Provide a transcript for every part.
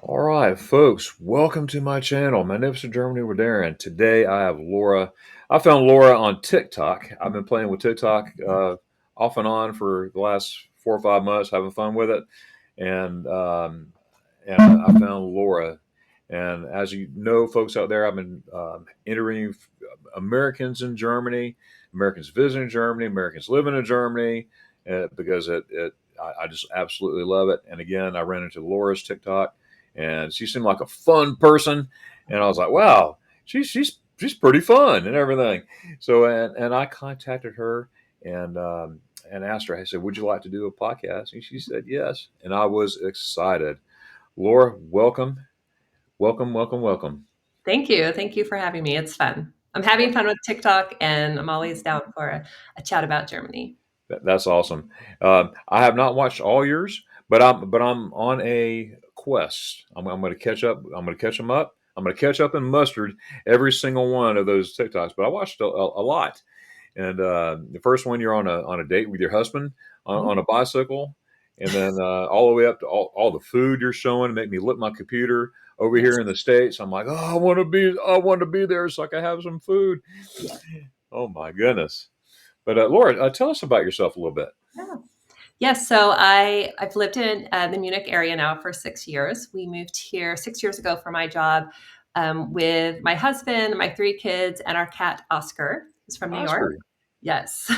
All right, folks, welcome to my channel, Magnificent Germany with Darion. Today I have Laura. I found Laura on TikTok. I've been playing with TikTok off and on for the last 4 or 5 months, having fun with it. And I found Laura. And as you know, folks out there, I've been interviewing Americans in Germany, Americans visiting Germany, Americans living in Germany, because I just absolutely love it. And again, I ran into Laura's TikTok, and she seemed like a fun person, and I was like, wow, she's pretty fun and everything. So and I contacted her and asked her. I said, would you like to do a podcast? And she said yes, and I was excited. Laura, welcome, welcome, welcome, welcome. Thank you. Thank you for having me. It's fun. I'm having fun with TikTok, and I'm always down for a chat about Germany. That's awesome. I have not watched all yours, but I'm on a quest. I'm going to catch up. I'm going to catch them up. I'm going to catch up in mustard every single one of those TikToks. But I watched a lot. And the first one, you're on a date with your husband on a bicycle, and then all the way up to all the food you're showing make me look my computer over Yes. here in the States. I'm like, oh, I want to be there so I can have some food. Yeah. Oh my goodness! But Laura, tell us about yourself a little bit. Yeah. Yes. So I've lived in the Munich area now for 6 years. We moved here 6 years ago for my job with my husband, my three kids, and our cat Oscar, who's from New York. Oscar. Yes.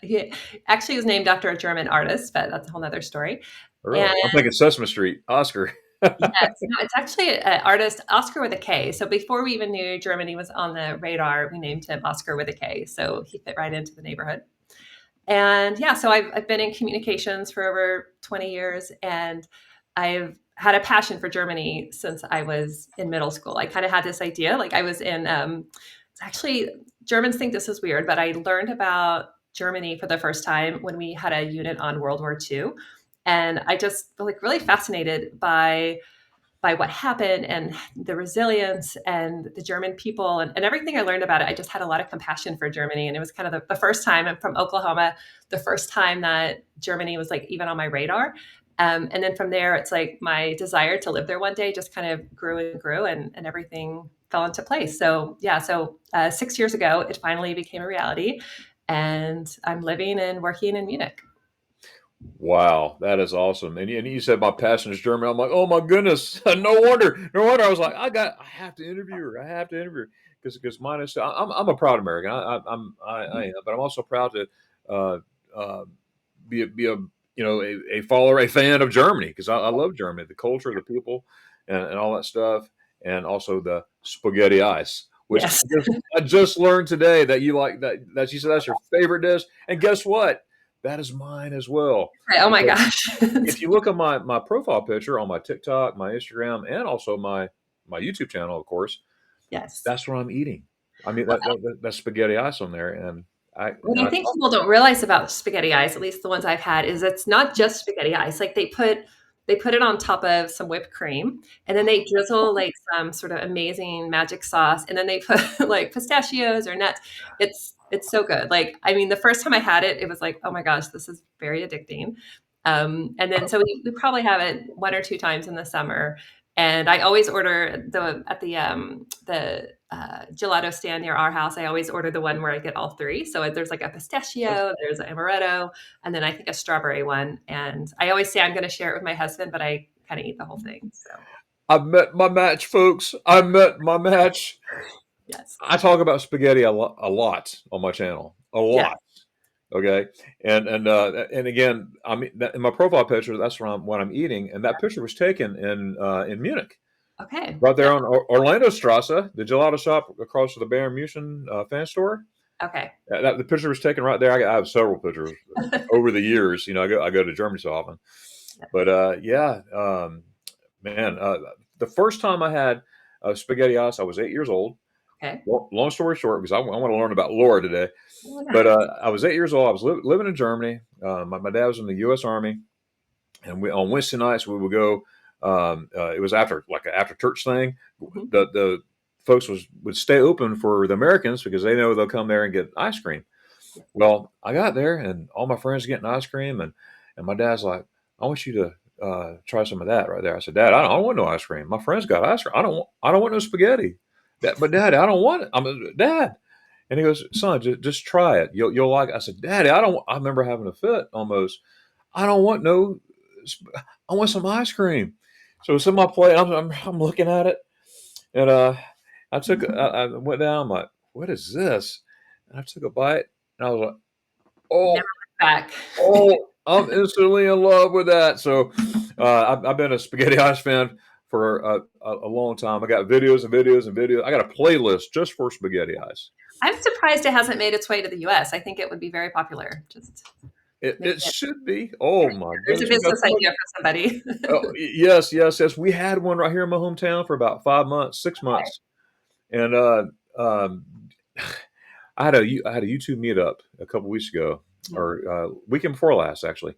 He actually was named after a German artist, but that's a whole nother story. Really? And I'm thinking Sesame Street. Oscar. yes, no, it's actually an artist, Oscar with a K. So before we even knew Germany was on the radar, we named him Oscar with a K. So he fit right into the neighborhood. And yeah, so I've been in communications for over 20 years, and I've had a passion for Germany since I was in middle school. I kind of had this idea, like I was in, it's actually, Germans think this is weird, but I learned about Germany for the first time when we had a unit on World War II. And I just like really fascinated by what happened and the resilience and the German people and everything I learned about it. I just had a lot of compassion for Germany. And it was kind of the first time I'm from Oklahoma, the first time that Germany was like even on my radar. And then from there, it's like my desire to live there one day just kind of grew and grew and everything fell into place. So yeah, so 6 years ago, it finally became a reality. And I'm living and working in Munich. Wow, that is awesome. And you said my passion is German. I'm like, oh my goodness, no wonder, no wonder. I was like, I have to interview her. I have to interview her because mine is. I'm a proud American. I am, but I'm also proud to uh, uh, be a a follower, a fan of Germany because I love Germany, the culture, the people, and all that stuff, and also the spaghetti ice, which Yes. I just learned today that you like that. That you said that's your favorite dish, and guess what? That is mine as well. Oh my Because gosh. if you look at my profile picture on my TikTok, my Instagram, and also my YouTube channel, of course, Yes. that's what I'm eating. I mean that's spaghetti ice on there, and I What and I I think people don't realize about spaghetti ice, at least the ones I've had, is it's not just spaghetti ice. Like they put it on top of some whipped cream, and then they drizzle like some sort of amazing magic sauce, and then they put like pistachios or nuts. It's so good. Like I mean, the first time I had it, it was like, oh my gosh, this is very addicting. And then so we probably have it one or two times in the summer. And I always order the gelato stand near our house. I always order the one where I get all three. So there's like a pistachio, there's an amaretto, and then I think a strawberry one. And I always say I'm going to share it with my husband, but I kind of eat the whole thing. So I've met my match, folks. I met my match. yes, I talk about spaghetti a lot on my channel, a yes, lot. Okay, and again, I mean, in my profile picture, that's what I'm eating, and that picture was taken in Munich, okay, right there yeah, on Orlando Strasse, the gelato shop across from the Bayern Munich fan store. okay, The picture was taken right there. I have several pictures over the years. I go to Germany so often, but yeah, man, the first time I had spaghetti ice, I was 8 years old. okay. Long story short, because I want to learn about Laura today. Oh, But I was 8 years old. I was living in Germany. My dad was in the U.S. Army, and we on Wednesday nights we would go. It was after church thing. mhm. The folks would stay open for the Americans because they know they'll come there and get ice cream. Well, I got there and all my friends are getting ice cream, and my dad's like, I want you try some of that right there. I said, Dad, I don't want no ice cream. My friend's got ice cream. I don't want no spaghetti. But Daddy, I don't want it. Dad. And he goes, son, just try it. You'll like it. I said, Daddy, I don't. I remember having a fit almost. I don't want no. I want some ice cream. So it's in my plate. I'm looking at it, and I went down. I'm like, what is this? And I took a bite, and I was like, Never oh, looked back. oh, I'm instantly in love with that. So I've been a spaghetti ice fan for a long time. I got videos and videos and videos. I got a playlist just for spaghetti ice. I'm surprised it hasn't made its way to the US. I think it would be very popular. Just maybe It should be. Oh my there's a goodness, we got business so much. idea for somebody. Oh, yes, yes, yes. We had one right here in my hometown for about 5 months, 6 months, and um, I had a YouTube meetup a couple weeks ago, or weekend before last actually,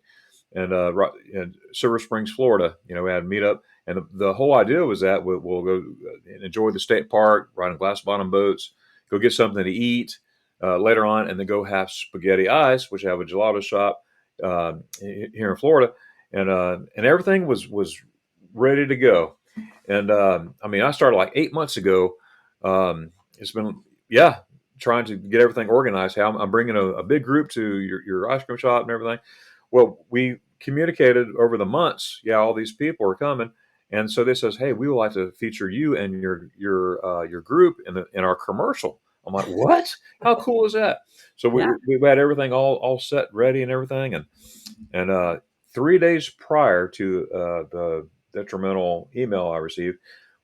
and right in Silver Springs, Florida. We had a meetup, and the whole idea was that we'll go and enjoy the state park, ride on glass bottom boats, go get something to eat later on, and then go have spaghetti ice, which I have a gelato shop here in Florida, and everything was ready to go. And I mean, I started like 8 months ago. It's been yeah, trying to get everything organized. How I'm bringing a big group to your ice cream shop and everything. Well, we communicated over the months. Yeah, all these people are coming, and so they says, "Hey, we would like to feature you and your group in our commercial." I'm like, "What? How cool is that?" So Yeah. we've had everything all set, ready, and everything, and 3 days prior to the detrimental email I received,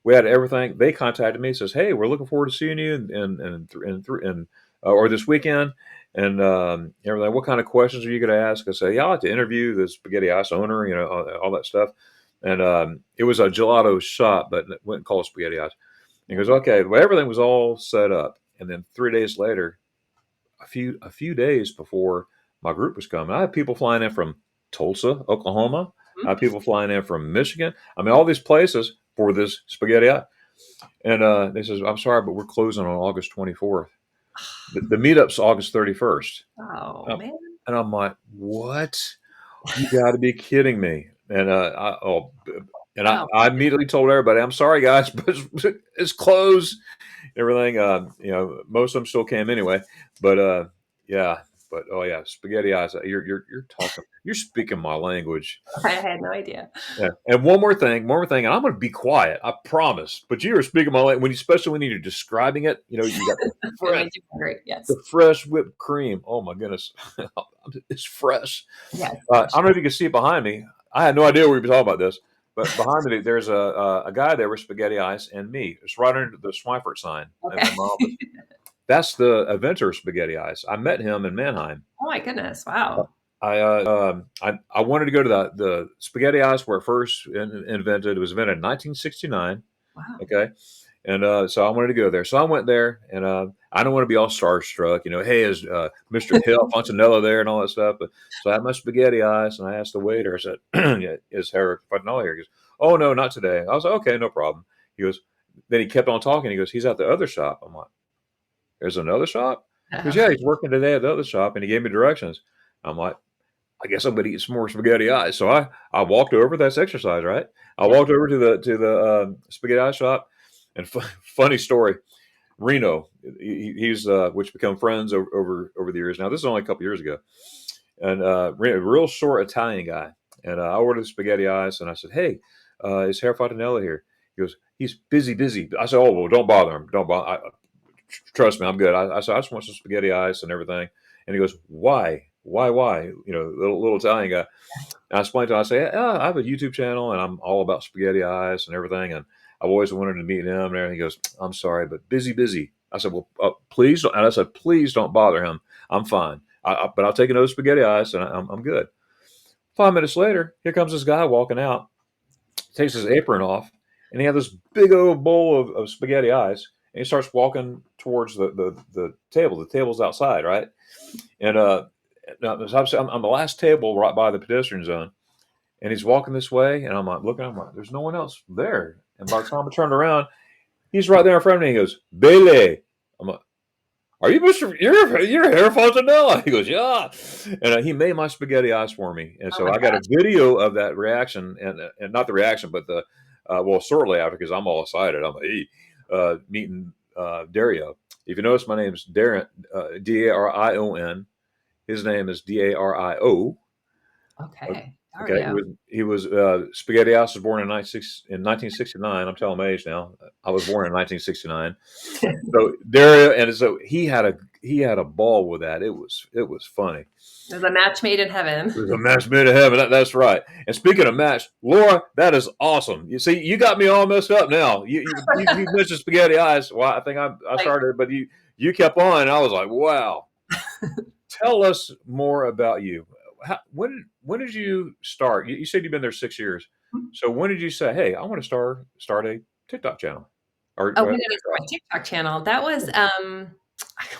we had everything. They contacted me, says, "Hey, we're looking forward to seeing you and or this weekend." And everything. What kind of questions are you going to ask? I say, yeah, I like to interview the spaghetti ice owner, all that stuff. And it was a gelato shop, but it wasn't called spaghetti ice. And he goes, okay, well, everything was all set up. And then 3 days later, a few days before my group was coming, I had people flying in from Tulsa, Oklahoma. I had people flying in from Michigan. I mean, all these places for this spaghetti ice. And they says, I'm sorry, but we're closing on August 24th. The meetup's August 31st. Oh Um, man. and I'm like, what? You got to be kidding me. And Wow. I immediately told everybody, I'm sorry, guys, but it's closed. Everything, most of them still came anyway. But yeah, but oh yeah, spaghetti eyes. You're talking. You're speaking my language. I had no idea. Yeah. And one more thing, and I'm going to be quiet. I promise. But you are speaking my language, especially when you're describing it. You got the It fresh, made you hungry. Yes. the fresh whipped cream. Oh my goodness, it's fresh. Yes. I don't know if you can see it behind me. I had no idea we were talking about this, but behind me there's a guy there with spaghetti ice and me. It's right under the Schweifert sign in Okay. my office. That's the inventor of spaghetti ice. I met him in Mannheim. Oh my goodness. Wow. I wanted to go to the spaghetti ice where it first invented. It was invented in 1969. Wow. Okay, and so I wanted to go there. So I went there, and I don't want to be all starstruck. Hey, is Mr. Hill Fontanella there and all that stuff? But so I had my spaghetti ice, and I asked the waiter. I said, yeah, "Is Herr Fontanella here?" He goes, "Oh no, not today." I was like, "Okay, no problem." He goes. Then he kept on talking. He goes, "He's at the other shop." I'm like, "There's another shop?" He goes, "Yeah, he's working today at the other shop," and he gave me directions. I'm like, I guess I'm going to eat some more spaghetti eyes. So I walked over. That's exercise, right? I Yeah. walked over to the spaghetti eye shop, and funny story. Reno, he's which become friends over the years. Now this is only a couple years ago, and real short Italian guy. And I ordered spaghetti ice, and I said, "Hey, is Herr Fontanella here?" He goes, "He's busy, busy." I said, "Oh well, don't bother him. Don't bother. Trust me, I'm good." I said, "I just want some spaghetti ice and everything." And he goes, "Why? Why?" Little Italian guy. And I explained to him, I say, I have a YouTube channel and I'm all about spaghetti eyes and everything. And I've always wanted to meet him and everything. He goes, I'm sorry, but busy, busy. I said, well, please don't. And I said, please don't bother him. I'm fine. But I'll take another spaghetti eyes and I'm good. 5 minutes later, here comes this guy walking out, takes his apron off, and he had this big old bowl of spaghetti eyes. And he starts walking towards the table. The table's outside, right? And now, I'm the last table right by the pedestrian zone. And he's walking this way, and I'm like, looking, I'm like, there's no one else there. And by the time I turned around, he's right there in front of me. He goes, Bele. I'm like, "Are you Mr. You're Herr Fontanella?" He goes, "Yeah," and he made my spaghetti eyes for me, and Oh so my I got a gosh. video of that reaction, and not the reaction, but the well, shortly after, because I'm all excited. I'm like, hey, meeting Dario. If you notice, my name's Darion, Darion. His name is Dario. Okay. Okay, Dario. he was Spaghetti House was born in 1969. I'm telling my age now. I was born in 1969. So there, and so he had a ball with that. It was funny. There's a match made in It was heaven. a match made in heaven. That's right. And speaking of match, Laura, that is awesome. You see, you got me all messed up now. You mentioned spaghetti eyes. Well, I think I Like, started, but you kept on, and I was like, wow. Tell us more about you. When did you start? You said you've been there 6 years. So when did you say, "Hey, I want to start a TikTok channel"? Or oh, when did I start my TikTok channel? That was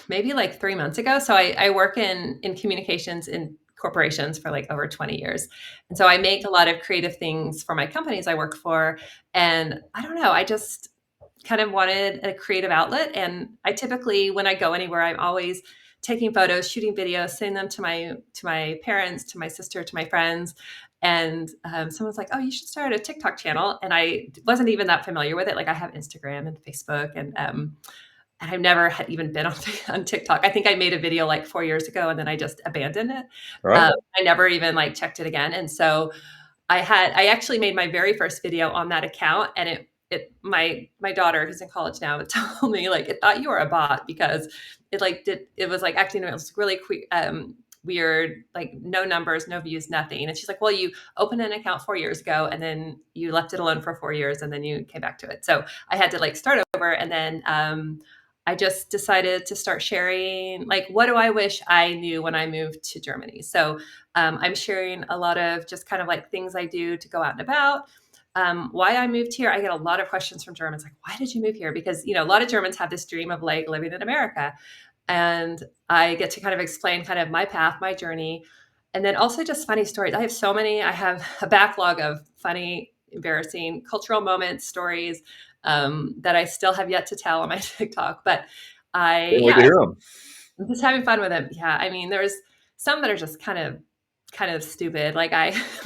maybe like 3 months ago. So I work in communications in corporations for like over 20 years. And so I make a lot of creative things for my companies I work for. And I don't know, I just kind of wanted a creative outlet. And I typically, when I go anywhere, I'm always taking photos, shooting videos, sending them to my parents, to my sister, to my friends. And someone's like, "Oh, you should start a TikTok channel." And I wasn't even that familiar with it. Like I have Instagram and Facebook, and I've never had even been on on TikTok. I think I made a video like 4 years ago, and then I just abandoned it. right? I never even like checked it again. And so I actually made my very first video on that account, and my daughter who's in college now told me like it thought you were a bot because it was like acting, it was really weird, like no numbers, no views, nothing. And she's like, "Well, you opened an account 4 years ago, and then you left it alone for 4 years, and then you came back to it." So I had to like start over, and then I just decided to start sharing like what do I wish I knew when I moved to Germany. So I'm sharing a lot of just kind of like things I do to go out and about. Why I moved here, I get a lot of questions from Germans like, "Why did you move here?" Because a lot of Germans have this dream of like living in America, and I get to kind of explain kind of my path, my journey, and then also just funny stories. I have so many. I have a backlog of funny, embarrassing cultural moments, stories that I still have yet to tell on my TikTok. But Can't wait to yeah, hear them. I'm just having fun with them. Yeah, I mean, there's some that are just kind of stupid. Like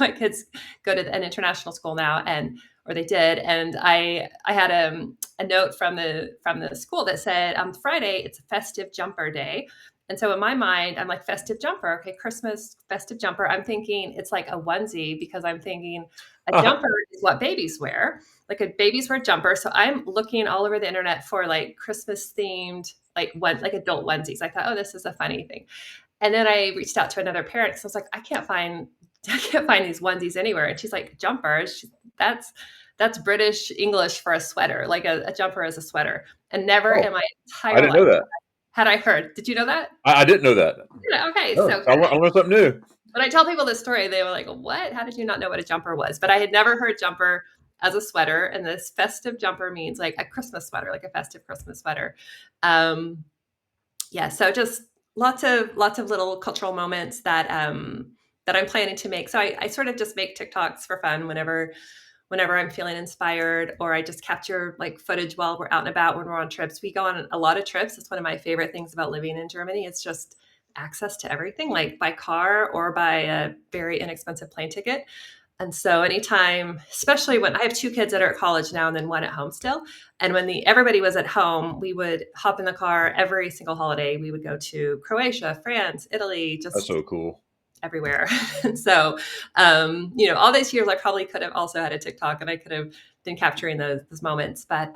my kids go to an international school now, and or they did, and I had a note from the school that said on Friday it's a festive jumper day. And so in my mind, I'm like, festive jumper, okay, Christmas festive jumper. I'm thinking it's like a onesie because I'm thinking a jumper is what babies wear, like a babies wear jumper. So I'm looking all over the internet for like Christmas themed like adult onesies. I thought, oh, this is a funny thing. And then I reached out to another parent because I was like, I can't find these onesies anywhere. And she's like, jumpers. That's British English for a sweater. Like a jumper is a sweater. And never Oh, in my I entire didn't life know that. had I heard. Did you know that? I didn't know that. Yeah, okay, Oh, so I learned something new. when I tell people this story, they were like, "What? How did you not know what a jumper was?" But I had never heard jumper as a sweater, and this festive jumper means like a Christmas sweater, like a festive Christmas sweater. Um, yeah, so just lots of little cultural moments that I'm planning to make. So I sort of just make TikToks for fun whenever I'm feeling inspired, or I just capture like footage while we're out and about when we're on trips. We go on a lot of trips. It's one of my favorite things about living in Germany. It's just access to everything, like by car or by a very inexpensive plane ticket. And so anytime, especially when I have two kids that are at college now and then one at home still, and when everybody was at home, we would hop in the car every single holiday. We would go to Croatia, France, Italy, That's just so cool. everywhere. And so, all these years, I probably could have also had a TikTok, and I could have been capturing those moments. But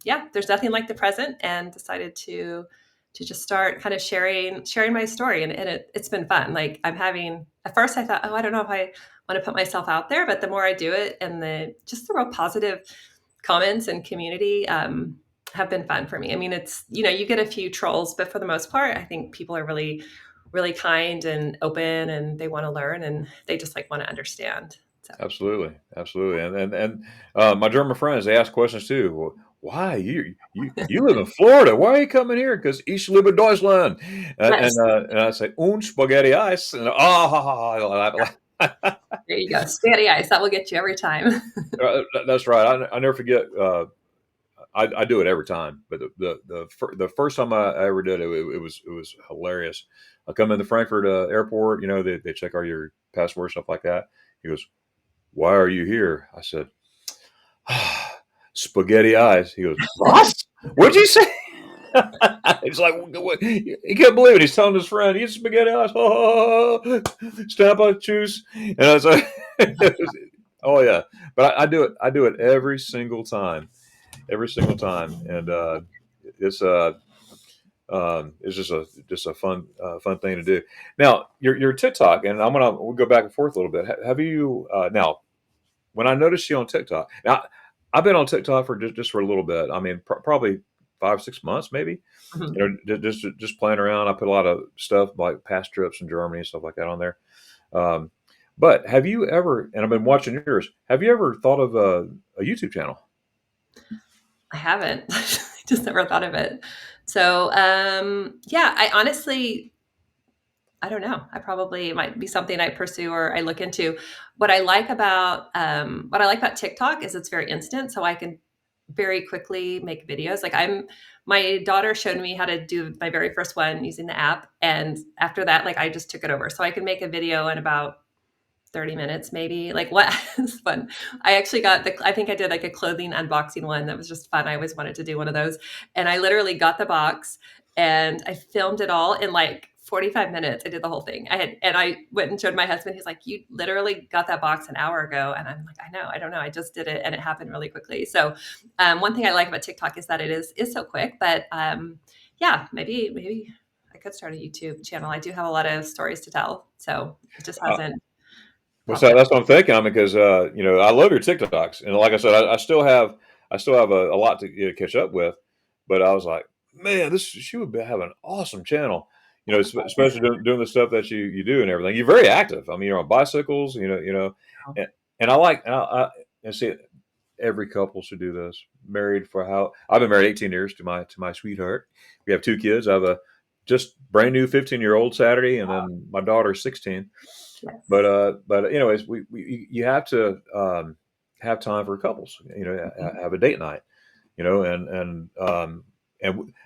yeah, there's nothing like the present, and decided to just start kind of sharing my story, and it's been fun. Like I'm having at first, I thought, oh, I don't know if I want to put myself out there, but the more I do it, and the real positive comments and community have been fun for me. I mean, it's you get a few trolls, but for the most part, I think people are really really kind and open, and they want to learn, and they just like want to understand. So Absolutely, absolutely, and my German friends, they ask questions too. Well, why you live in Florida? Why are you coming here? Because ich liebe Deutschland, yes, and I say und spaghetti ice, and there you go. Steady ice, that will get you every time. that's right. I never forget. I do it every time, but the first time I ever did it, it was hilarious. I come into Frankfurt airport, they check all your passport stuff like that. He goes, "Why are you here?" I said, "Spaghetti eyes." He goes, "What? What'd you say?" It's like what? He can't believe it. He's telling his friend, "He's spaghetti eyes." Stamp on Tschüss. And I was like, "Oh yeah," but I do it. I do it every single time, and it's it's just a fun thing to do. Now your TikTok, and we'll go back and forth a little bit. Have you now? When I noticed you on TikTok, now I've been on TikTok for just for a little bit. I mean, probably 5 6 months, maybe. Mhm. Just playing around. I put a lot of stuff like past trips in Germany and stuff like that on there. Um, but have you ever? And I've been watching yours. Have you ever thought of a YouTube channel? I haven't. Just never thought of it. So, yeah, I honestly, I don't know. I probably it might be something I pursue or I look into. What I like about TikTok is it's very instant, so I can very quickly make videos. My daughter showed me how to do my very first one using the app, and after that, like I just took it over. So I can make a video in about 30 minutes maybe. Like what is fun. I actually I think I did like a clothing unboxing one that was just fun. I always wanted to do one of those. And I literally got the box and I filmed it all in like 45 minutes. I did the whole thing. And I went and showed my husband. He's like, "You literally got that box an hour ago." And I'm like, "I know, I don't know. I just did it and it happened really quickly." So one thing I like about TikTok is that it is so quick, but yeah, maybe I could start a YouTube channel. I do have a lot of stories to tell. So it just Uh, hasn't Well, popped so up. that's what I'm thinking. I mean, because I love your TikToks, and like I said, I still have a lot to catch up with. But I was like, man, this she would have an awesome channel. Especially doing the stuff that you do and everything. You're very active. I mean, you're on bicycles. And, and I like and see every couple should do this. Married for how I've been married 18 years to my sweetheart. We have 2 kids. I have a just brand new 15-year-old Saturday, and then my daughter's 16. Yes. But anyways, you have to have time for couples. Have a date night. And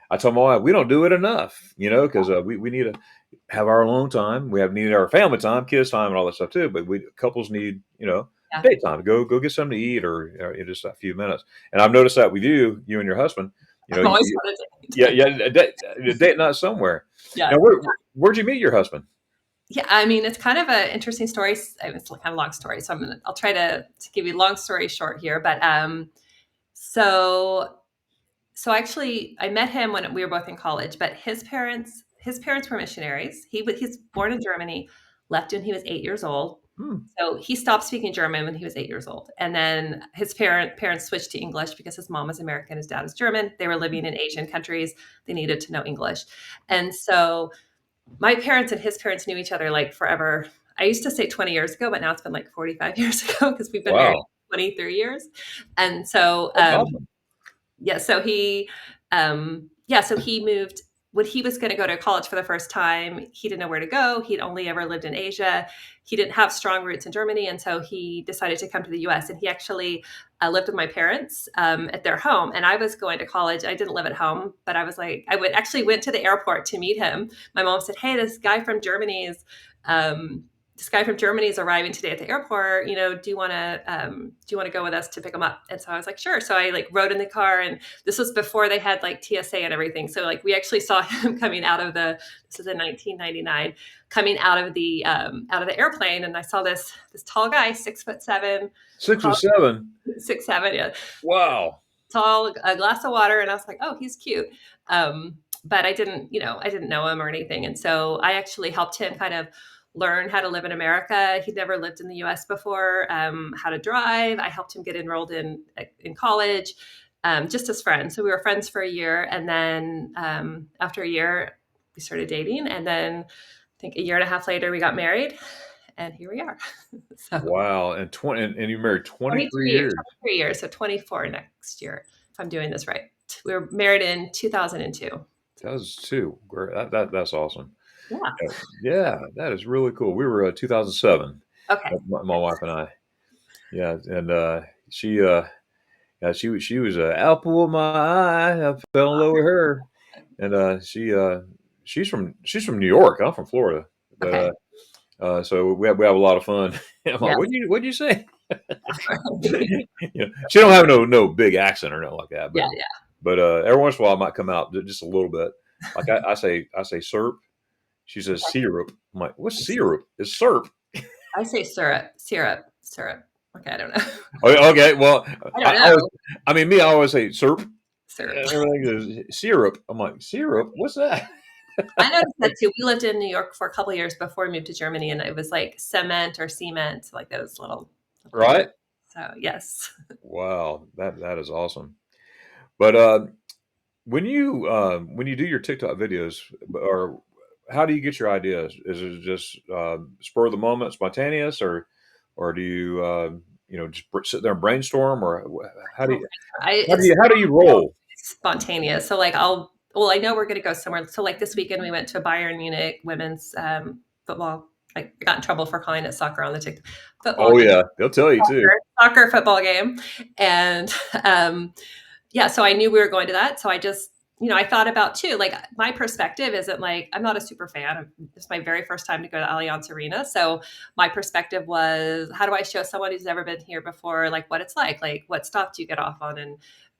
I told my wife we don't do it enough. Because we need to have our alone time. Need our family time, kids time, and all that stuff too. But we couples need Yeah. date time. Go get something to eat or just a few minutes. And I've noticed that with you and your husband. I've always wanted Yeah, to. a date night somewhere. Yeah. Now, where'd you meet your husband? Yeah. I mean, it's kind of an interesting story. It's kind of a long story. So I'll try to give you a long story short here. But so, so actually I met him when we were both in college, but his parents were missionaries. He's born in Germany, left when he was 8 years old. Hmm. So he stopped speaking German when he was 8 years old. And then his parents switched to English because his mom was American, his dad was German. They were living in Asian countries. They needed to know English. And so my parents and his parents knew each other like forever. I used to say 20 years ago, but now it's been like 45 years ago because we've been married Wow, 23 years. And so, that's awesome. yeah, so he moved when he was going to go to college for the first time. He didn't know where to go. He'd only ever lived in Asia. He didn't have strong roots in Germany, and so he decided to come to the U.S. And he actually lived with my parents at their home. And I was going to college. I didn't live at home, but I was like, went to the airport to meet him. My mom said, "Hey, um, this guy from Germany is arriving today at the airport. Do you want to go with us to pick him up?" And so I was like, "Sure." So I like rode in the car, and this was before they had like TSA and everything. So like we actually saw him coming out of this is in 1999, coming out of the airplane, and I saw this tall guy, 6'7", 6 or 7. 6'7", yeah, Wow. tall, a glass of water, and I was like, "Oh, he's cute." But I didn't know him or anything, and so I actually helped him kind of learn how to live in America. He'd never lived in the U.S. before. How to drive. I helped him get enrolled in college, just as friends. So we were friends for a year, and then after a year, we started dating, and then I think a year and a half later, we got married, and here we are. So Wow. And you married 23 23 years. 23 years, so 24 next year, if I'm doing this right. We were married in 2002. That was two. Great. That's awesome. Yeah. Yeah, that is really cool. We were 2007, Okay. my wife and I. Yeah, and she she was an apple of my eye. I fell in love with her, and she's from New York. I'm from Florida, but Okay. so we have a lot of fun. I'm like, Yes. what'd you say? She don't have no big accent or nothing like that, Yeah. but every once in a while it might come out just a little bit. Like I say syrup. She says syrup. I'm like, what's syrup? It's syrup. I say syrup, syrup, syrup. Okay, I don't know. Okay, okay, well, I I don't always, know. I mean, me, I always say syrup. Syrup. Everything is syrup. I'm like, syrup? What's that? I noticed that too. We lived in New York for a couple of years before we moved to Germany, and it was like cement or cement, like those little words. Right? So yes. Wow, that is awesome. But when you do your TikTok videos, or how do you get your ideas? Is it just spur of the moment, spontaneous, or do you just sit there and brainstorm, or how do Oh, you how do it's you how do you roll? spontaneous. So like I know we're going to go somewhere. So like this weekend we went to Bayern Munich women's football. Like I got in trouble for calling it soccer on the TikTok football Oh game. yeah, they'll tell you too. Soccer football game, and yeah, so I knew we were going to that. So I just, I thought about too, like my perspective isn't like, I'm not a super fan. It's my very first time to go to Allianz Arena. So my perspective was, how do I show someone who's never been here before, like what it's like what stop do you get off on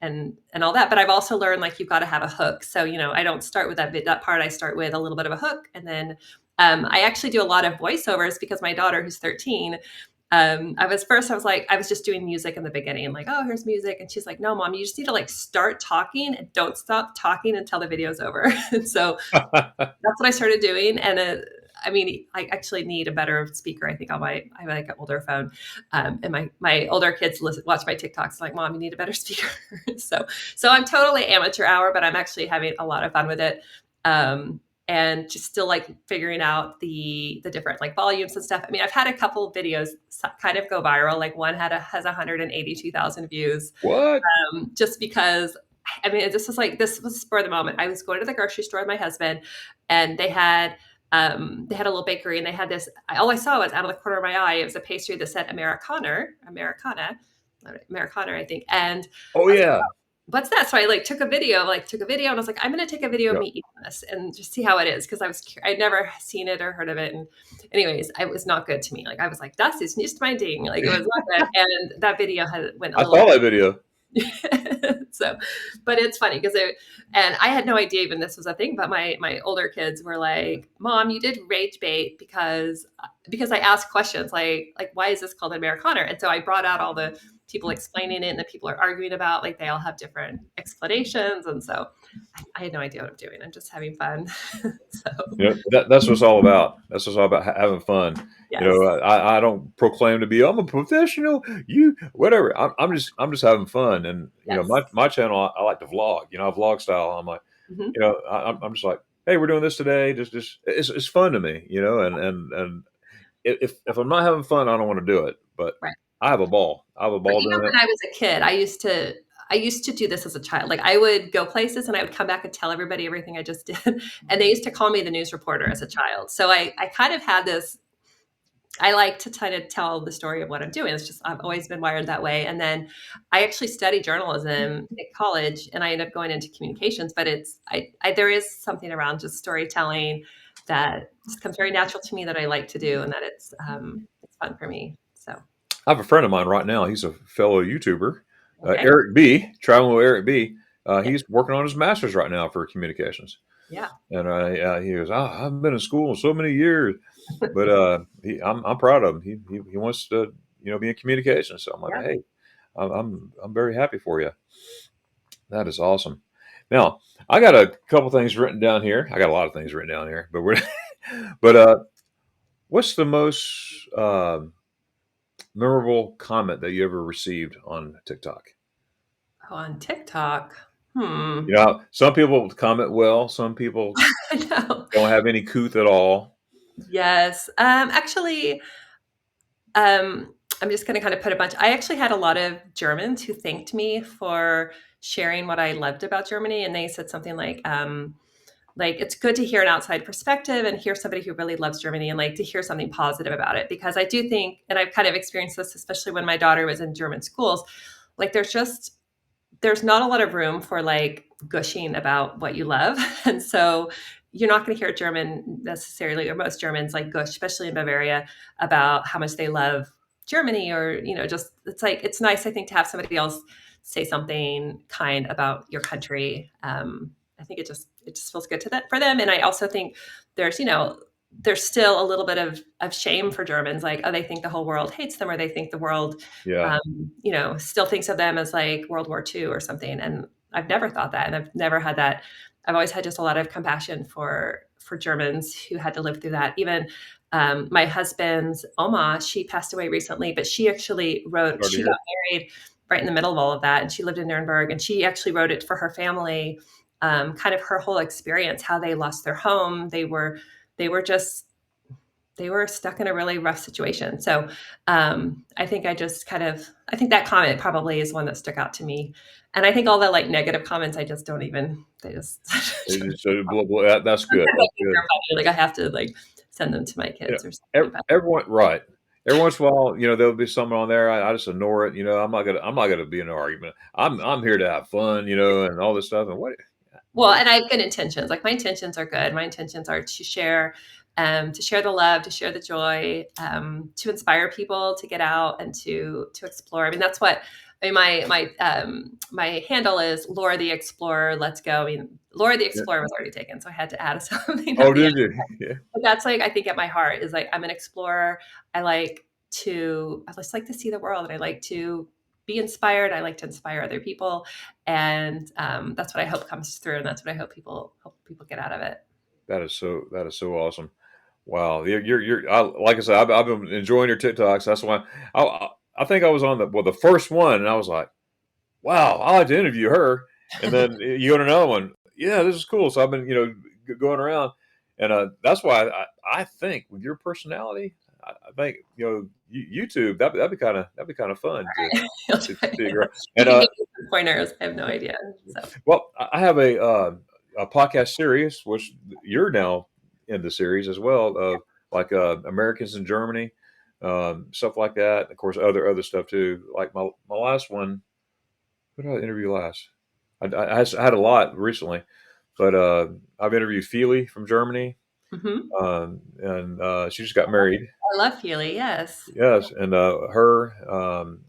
and all that. But I've also learned like you've got to have a hook. So, I don't start with that part. I start with a little bit of a hook. And then I actually do a lot of voiceovers because my daughter, who's 13, I was just doing music in the beginning, like, oh, here's music. And she's like, no, mom, you just need to like start talking and don't stop talking until the video's over. And so that's what I started doing. And I mean, I actually need a better speaker. I think I have like an older phone. And my older kids watch my TikToks like, mom, you need a better speaker. so I'm totally amateur hour, but I'm actually having a lot of fun with it. And just still like figuring out the different like volumes and stuff. I mean, I've had a couple of videos kind of go viral. Like one has 182,000 views, What? just because. I mean, this was spur of the moment. I was going to the grocery store with my husband, and they had a little bakery, and they had this. All I saw was out of the corner of my eye. It was a pastry that said Americana, I think. And Oh I was like, yeah. what's that? So I took a video, and I was like, I'm going to take a video of Yeah. me eating this and just see how it is. Cause I'd never seen it or heard of it. And anyways, it was not good to me. Like I was like, das ist nicht mein Ding. Like it was not good. And that video went a I little saw that video. so, but it's funny because and I had no idea even this was a thing, but my older kids were like, mom, you did rage bait because I asked questions like why is this called Americana? And so I brought out all the people explaining it and the people are arguing about, like they all have different explanations. And so I had no idea what I'm doing. I'm just having fun. So That's what it's all about. That's what it's all about, having fun. yes. I don't proclaim to be, I'm a professional. You whatever. I'm just having fun, and Yes. my channel, I like to vlog. Vlog style. I'm like, Hmm. I'm just like, hey, we're doing this today. Just it's fun to me. And if I'm not having fun, I don't want to do it. But Right. I have a ball. I have a But ball even doing it. when I was a kid, I used to do this as a child. Like I would go places and I would come back and tell everybody everything I just did. And they used to call me the news reporter as a child. So I kind of had this. I like to try to tell the story of what I'm doing. It's just I've always been wired that way. And then I actually studied journalism at college, and I ended up going into communications. But there is something around just storytelling that just comes very natural to me that I like to do, and that it's fun for me. So I have a friend of mine right now. He's a fellow YouTuber, okay, Eric B. Traveling with Eric B. yeah, He's working on his master's right now for communications. yeah, And he goes, I've been in school so many years, but I'm proud of him. He wants to be in communications. So I'm like, yeah. hey, I'm very happy for you. That is awesome. Now I got a couple things written down here. I got a lot of things written down here, but we're but what's the most memorable comment that you ever received on TikTok? Oh, on TikTok. Hmm. Some people comment well. Some people I know. don't have any couth at all. Yes. Actually, I'm just going to kind of put a bunch. I actually had a lot of Germans who thanked me for sharing what I loved about Germany, and they said something like it's good to hear an outside perspective and hear somebody who really loves Germany and like to hear something positive about it. Because I do think, and I've kind of experienced this, especially when my daughter was in German schools, like there's just there's not a lot of room for like gushing about what you love. And so you're not going to hear a German necessarily, or most Germans like gush, especially in Bavaria, about how much they love Germany, or, just, it's like, it's nice, I think, to have somebody else say something kind about your country. I think it just feels good for them. And I also think there's, there's still a little bit of shame for Germans, like, oh, they think the whole world hates them, or they think the world, Yeah. still thinks of them as like World War II or something. And I've never thought that, and I've never had that. I've always had just a lot of compassion for Germans who had to live through that. Even my husband's Oma, she passed away recently, but she actually wrote. Sorry to She got hear. married right in the middle of all of that, and she lived in Nuremberg, and she actually wrote it for her family. Kind of her whole experience, how they lost their home. They were stuck in a really rough situation. So I think I think that comment probably is one that stuck out to me. And I think all the like negative comments, I just don't even, they just, That's good. I That's think good. they're funny. Like I have to like send them to my Yeah. kids or something. But Everyone, right. Every once in a while, there'll be someone on there. I just ignore it. I'm not gonna be in an argument. I'm here to have fun, and all this stuff. And what? well, and I have good intentions. Like my intentions are good. My intentions are to share the love, to share the joy, to inspire people to get out and to explore. I mean, that's what I mean. My handle is Laura the Explorer. Let's go. I mean, Laura the Yeah. Explorer was already taken, so I had to add something Oh, at the end. did you? Yeah. But that's like, I think at my heart is like I'm an explorer. I just like to see the world, and I like to be inspired. I like to inspire other people, and that's what I hope comes through, and that's what I hope people get out of it. That is so awesome. Wow. Like I said, I've been enjoying your TikToks. That's why I think I was on the first one, and I was like, wow, I like to interview her. And then you go to another one. Yeah, this is cool. So I've been, going around, and that's why I think with your personality, I think YouTube that'd be kind of fun You'll to try. figure out. You And can give me some pointers. I have no idea. So well, I have a podcast series which you're now in the series as well of like Americans in Germany, stuff like that. Of course, other stuff too. Like my last one. Who did I interview last? I had a lot recently, but I've interviewed Feely from Germany, mhm. and she just got married. I love Healy. Yes. Yes, and her.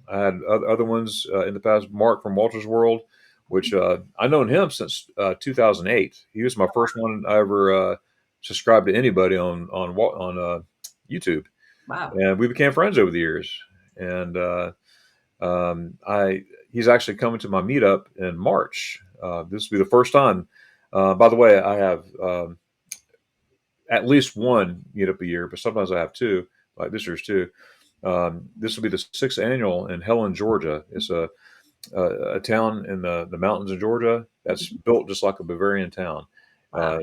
I had other ones in the past. Mark from Walter's World, which I've known him since 2008. He was my first one I ever subscribed to anybody on YouTube, Wow. and we became friends over the years. And I he's actually coming to my meetup in March. This will be the first time. By the way, I have at least one meetup a year, but sometimes I have two. Like this year's two. This will be the sixth annual in Helen, Georgia. It's a town in the mountains of Georgia that's built just like a Bavarian town. Wow.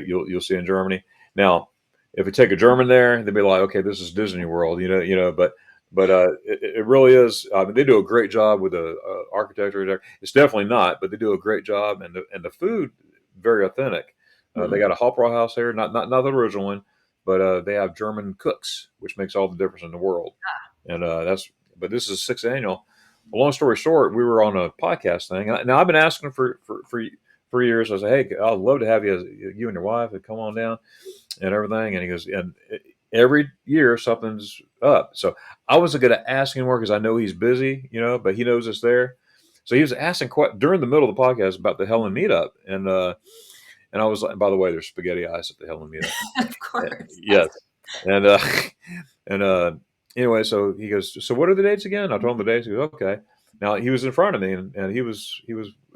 You'll see in Germany. Now, if we take a German there, they'd be like, okay, this is Disney World, but it really is. I mean, they do a great job with the architecture there. It's definitely not, but they do a great job, and the food very authentic. They Hmm. got a Hopra house here, not the original one, but they have German cooks, which makes all the difference in the world. And but this is sixth annual. Well, long story short, we were on a podcast thing. Now I've been asking for years. I said, hey, I'd love to have you and your wife to come on down and everything. And he goes, and every year something's up. So I wasn't going to ask anymore because I know he's busy, but he knows it's there. So he was asking quite during the middle of the podcast about the Helen meetup, and I was like, by the way, there's spaghetti ice at the Helen meetup. Of course. Yes, and and anyway, so he goes, so what are the dates again? I told him the dates. He goes, okay. Now he was in front of me, and he was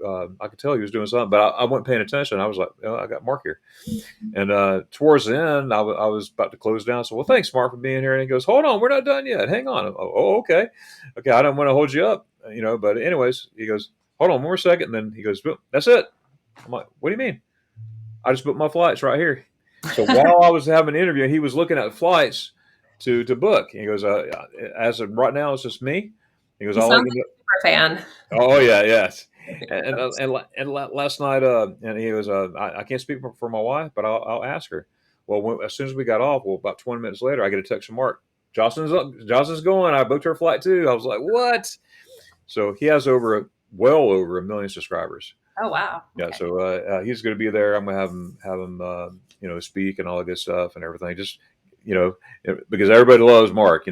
I could tell he was doing something, but I wasn't paying attention. I was like, oh, I got Mark here. And towards the end, I was about to close down. So, well, thanks, Mark, for being here. And he goes, hold on, we're not done yet. Hang on. Oh, okay. Okay, I don't want to hold you up, But anyways, he goes, hold on one more second. And then he goes, "Boom, that's it." I'm like, what do you mean? I just booked my flights right here. So while I was having an interview, he was looking at flights to book. He goes, as of right now, it's just me. He goes, He I'll sounds let you like know. a super fan. Oh yeah, yes. And last night, and he was, I can't speak for my wife, but I'll ask her. Well, as soon as we got off, well, about 20 minutes later, I get a text from Mark. Jocelyn's up. Jocelyn's going. I booked her flight too. I was like, what? So he has over well over 1 million subscribers. Oh, wow. Yeah, Okay. so he's going to be there. I'm going to have him speak and all the good stuff and everything. Just because everybody loves Mark.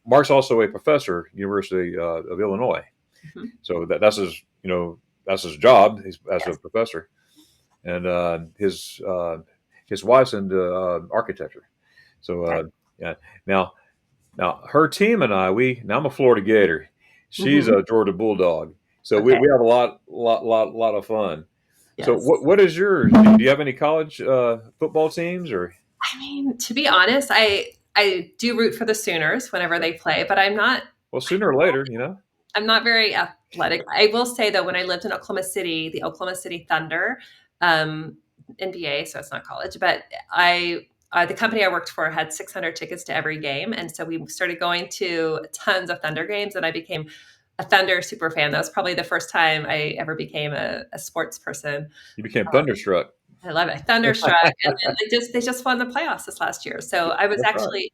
Mark's also a professor, University of Illinois. Mhm. So that's his job. He's as a Yes. professor, and his wife's into architecture. So Okay. yeah. Now her team and now I'm a Florida Gator. She's Mhm. a Georgia Bulldog. So Okay. we have a lot of fun. So Yes. what is yours? Do you have any college football teams or? I mean, to be honest, I do root for the Sooners whenever they play, but Well, sooner or later, you know. I'm not very athletic. I will say though, when I lived in Oklahoma City, the Oklahoma City Thunder, um, NBA, so it's not college, but the company I worked for had 600 tickets to every game, and so we started going to tons of Thunder games, and I became a Thunder super fan. That was probably the first time I ever became a sports person. You became thunderstruck. I love it. Thunderstruck, and then they just won the playoffs this last year. So I was That's right. actually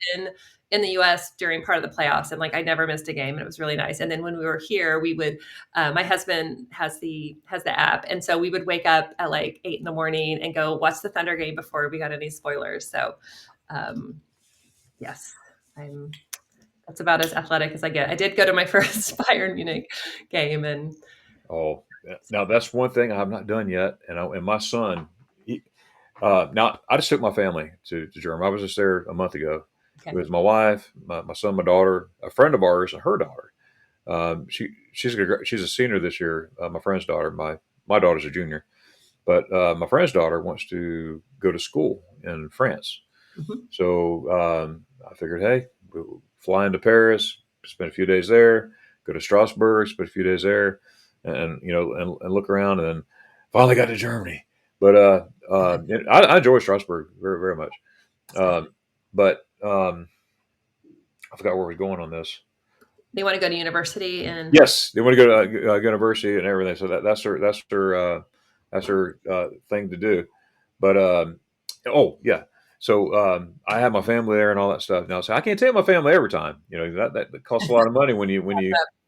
in the U.S. during part of the playoffs, and like I never missed a game, and it was really nice. And then when we were here, we would. My husband has the app, and so we would wake up at like 8 in the morning and go watch the Thunder game before we got any spoilers. So, um, yes, I'm. That's about as athletic as I get. I did go to my first Bayern Munich game, and Oh, now that's one thing I have not done yet, and my son. Now I just took my family to Germany. I was just there a month ago. It okay, was my wife, my son, my daughter, a friend of ours, and her daughter. She's a senior this year. My friend's daughter, my daughter's a junior, but my friend's daughter wants to go to school in France. mhm, So I figured, hey, we'll fly into Paris, spend a few days there, go to Strasbourg, spend a few days there, and and look around, and then finally got to Germany. But I enjoy Strasbourg very very much. that's good. Um, but I forgot where we're going on this. They want to go to university, and Yes, they want to go to university and everything. So that's her thing to do. But oh yeah, so I have my family there and all that stuff now. So I can't take my family every time. That costs a lot of money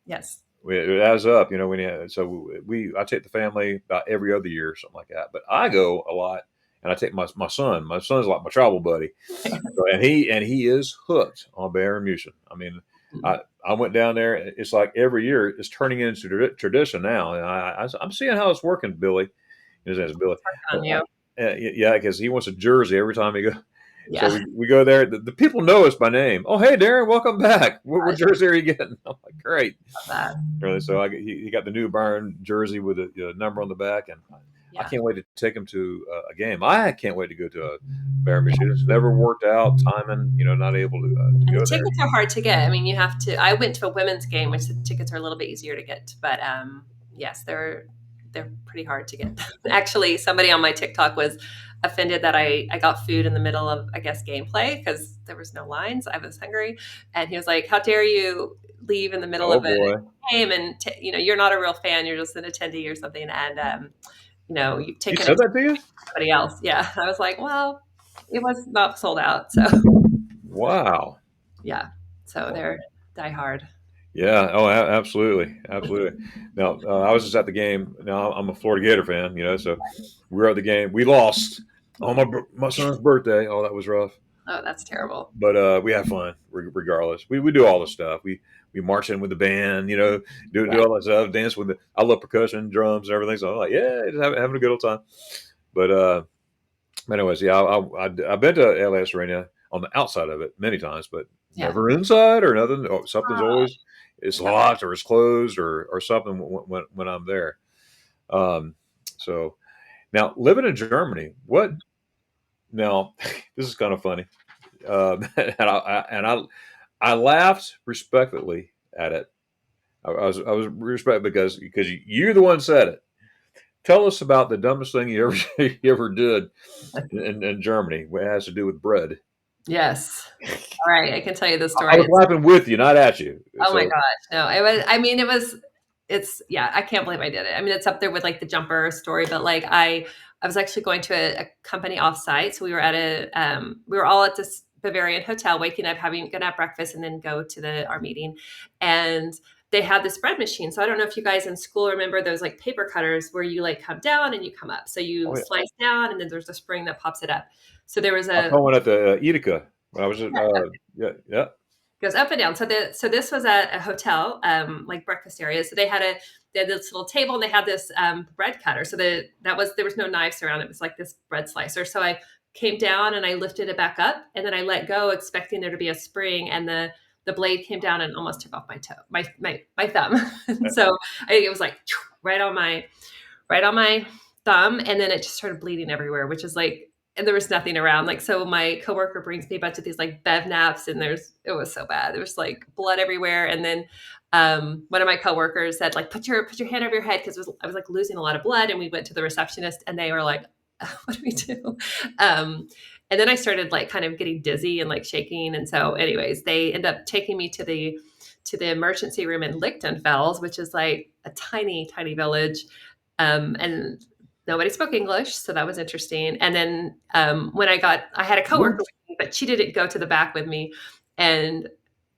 yes. when it adds up. I take the family about every other year or something like that. But I go a lot, and I take my son. My son's like my travel buddy. So, and he is hooked on Bayern Munich. I mean, I I went down there. It's like every year it's turning into tradition now, and I'm seeing how it's working, Billy. His name's Billy. On you. Yeah, because he wants a jersey every time he goes. So Yeah. we go there. The people know us by name. Oh, hey, Darren, welcome back. What jersey are you getting? I'm like, great. That. Really? So he got the new Bayern jersey with a number on the back, and I Yeah. can't wait to take him to a game. I can't wait to go to a Bayern Munich. It's never worked out timing. Not able to And the go there. tickets are hard to get. I mean, you have to. I went to a women's game, which the tickets are a little bit easier to get, but yes, they're pretty hard to get. Actually, somebody on my TikTok was offended that I got food in the middle of, I guess, gameplay because there was no lines. I was hungry, and he was like, "How dare you leave in the middle Oh of a boy, game and you're not a real fan. You're just an attendee or something, and you've he taken it said to that to you? somebody else." Yeah, I was like, "Well, it was not sold out, so." Wow. Yeah. So they're die hard. Yeah. Oh, absolutely, absolutely. Now I was just at the game. Now I'm a Florida Gator fan. So we were at the game. We lost on my son's birthday. Oh, that was rough. Oh, that's terrible. But we have fun regardless. We do all the stuff. We march in with the band. Do Yeah. all that stuff. Dance with the. I love percussion, drums, and everything. So I'm like, yeah, just having a good old time. But anyways, yeah, I've been to LAS Arena on the outside of it many times, but Yeah. never inside or nothing. Oh, something's always it's Yep. locked or it's closed or something when I'm there. Um, so now living in Germany, what? Now this is kind of funny, and I laughed respectfully at it. I was respect because you're the one said it. Tell us about the dumbest thing you ever you ever did in Germany. It has to do with bread. Yes. All right. I can tell you the I story. was laughing with you, not at you. Oh my So gosh. No, it was, I mean, yeah, I can't believe I did it. I mean, it's up there with like the jumper story, but like I was actually going to a company offsite. So we were all at this Bavarian hotel, waking up, gonna have breakfast and then go to our meeting. And they had this bread machine. So I don't know if you guys in school remember those like paper cutters where you like come down and you come up. So you Oh yeah. slice down and then there's a spring that pops it up. So there was I a saw one at the Etica when I was at, yeah, yeah. goes up and down. So this was at a hotel, like breakfast area. So they had this little table and they had this bread cutter. So there was no knives around. It was like this bread slicer. So I came down and I lifted it back up and then I let go, expecting there to be a spring, and the blade came down and almost took off my toe, my thumb. And so it was like right on my thumb, and then it just started bleeding everywhere, which is like, and there was nothing around. Like, so my coworker brings me a bunch of these like bev naps, and it was so bad. There was like blood everywhere. And then one of my coworkers said, like, put your hand over your head, because I was like losing a lot of blood. And we went to the receptionist, and they were like, what do we do? And then I started like kind of getting dizzy and like shaking. And so, anyways, they end up taking me to the emergency room in Lichtenfels, which is like a tiny, tiny village. And nobody spoke English, so that was interesting. And then when I had a coworker with me, but she didn't go to the back with me. And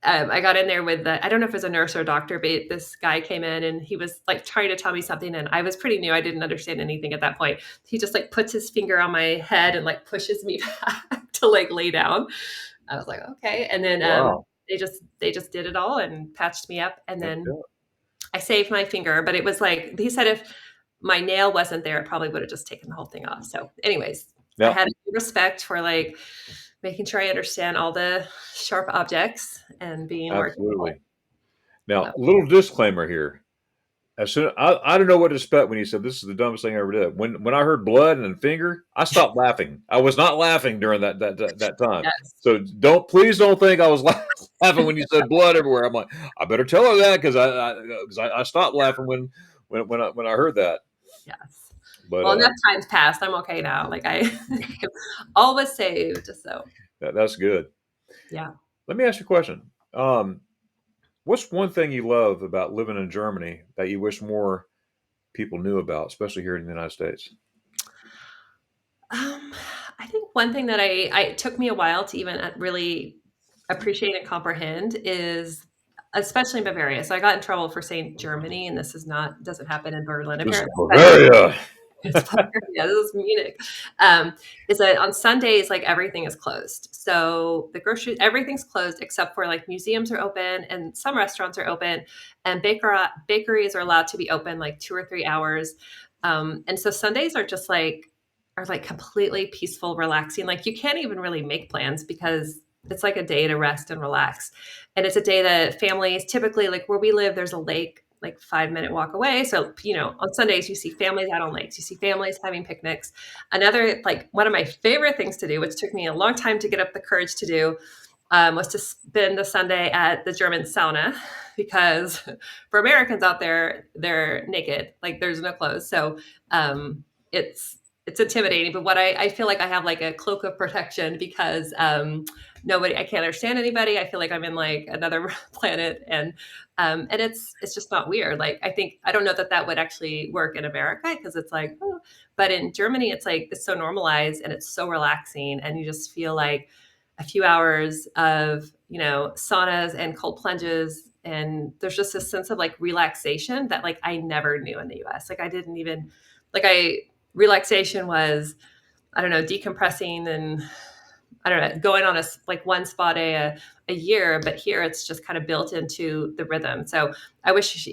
I got in there with I don't know if it was a nurse or a doctor, but this guy came in and he was like trying to tell me something, and I was pretty new. I didn't understand anything at that point. He just like puts his finger on my head and like pushes me back to like lay down. I was like, okay. And then Wow. they just did it all and patched me up, and Heck then yeah. I saved my finger. But it was like, he said if my nail wasn't there, it probably would have just taken the whole thing off. So anyways, I Now, had respect for like making sure I understand all the sharp objects and being more careful. absolutely. Now, So, little disclaimer here. As soon I don't know what to expect when he said this is the dumbest thing I ever did. When I heard blood and finger, I stopped laughing. I was not laughing during that time. yes, So please don't think I was laughing when you said blood everywhere. I'm like, I better tell her that, because I stopped laughing when I heard that. yes. But Well, enough time's passed. I'm okay now. Like all was saved. So that's good. yeah. Let me ask you a question. What's one thing you love about living in Germany that you wish more people knew about, especially here in the United States? Um, I think one thing that it took me a while to even really appreciate and comprehend is, especially in Bavaria. So I got in trouble for saying Germany, and this is not doesn't happen in Berlin This is apparently, but Bavaria. it's Bavaria. This is Munich. Is that on Sundays, like everything is closed. So everything's closed except for like museums are open and some restaurants are open, and bakeries are allowed to be open like 2 or 3 hours. And so Sundays are like completely peaceful, relaxing. Like you can't even really make plans because it's like a day to rest and relax. And it's a day that families typically, like where we live, there's a lake like 5 minute walk away. So, on Sundays, you see families out on lakes, you see families having picnics. Another, like one of my favorite things to do, which took me a long time to get up the courage to do, was to spend the Sunday at the German sauna, because for Americans out there, they're naked, like there's no clothes. So it's it's intimidating. But I feel like I have like a cloak of protection, because I can't understand anybody. I feel like I'm in like another planet, and it's just not weird. Like I don't know that would actually work in America, because it's like, oh, but in Germany, it's like it's so normalized and it's so relaxing, and you just feel like a few hours of saunas and cold plunges, and there's just a sense of like relaxation that like I never knew in the US. Like I didn't even like I relaxation was, I don't know, decompressing, and I don't know, going on like one spa day a year. But here it's just kind of built into the rhythm. So I wish,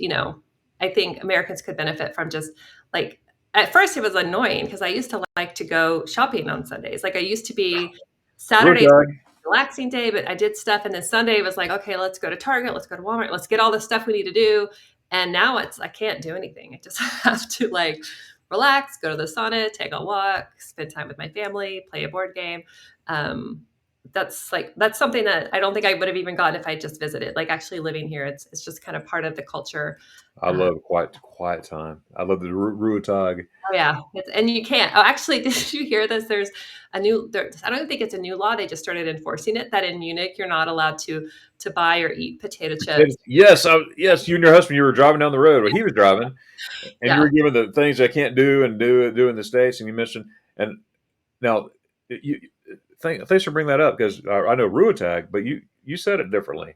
I think Americans could benefit from just like, at first it was annoying because I used to like to go shopping on Sundays. Like I used to be Saturdays Brewdog. relaxing day, but I did stuff. And then Sunday was like, okay, let's go to Target, let's go to Walmart, let's get all the stuff we need to do. And now I can't do anything. I just have to like relax, go to the sauna, take a walk, spend time with my family, play a board game. Um, that's something that I don't think I would have even gotten if I just visited. Like actually living here, it's just kind of part of the culture. I love quiet time. I love the Ruhetag. Oh yeah, and you can't. Oh, actually, did you hear this? There's I don't think it's a new law. They just started enforcing it, that in Munich you're not allowed to buy or eat potato chips. Yes, yes. You and your husband, you were driving down the road, or he was driving, and you Yeah, were given the things I can't do and do in the States. And you mentioned, and now thanks for bringing that up, because I know Ruhetag, but you said it differently.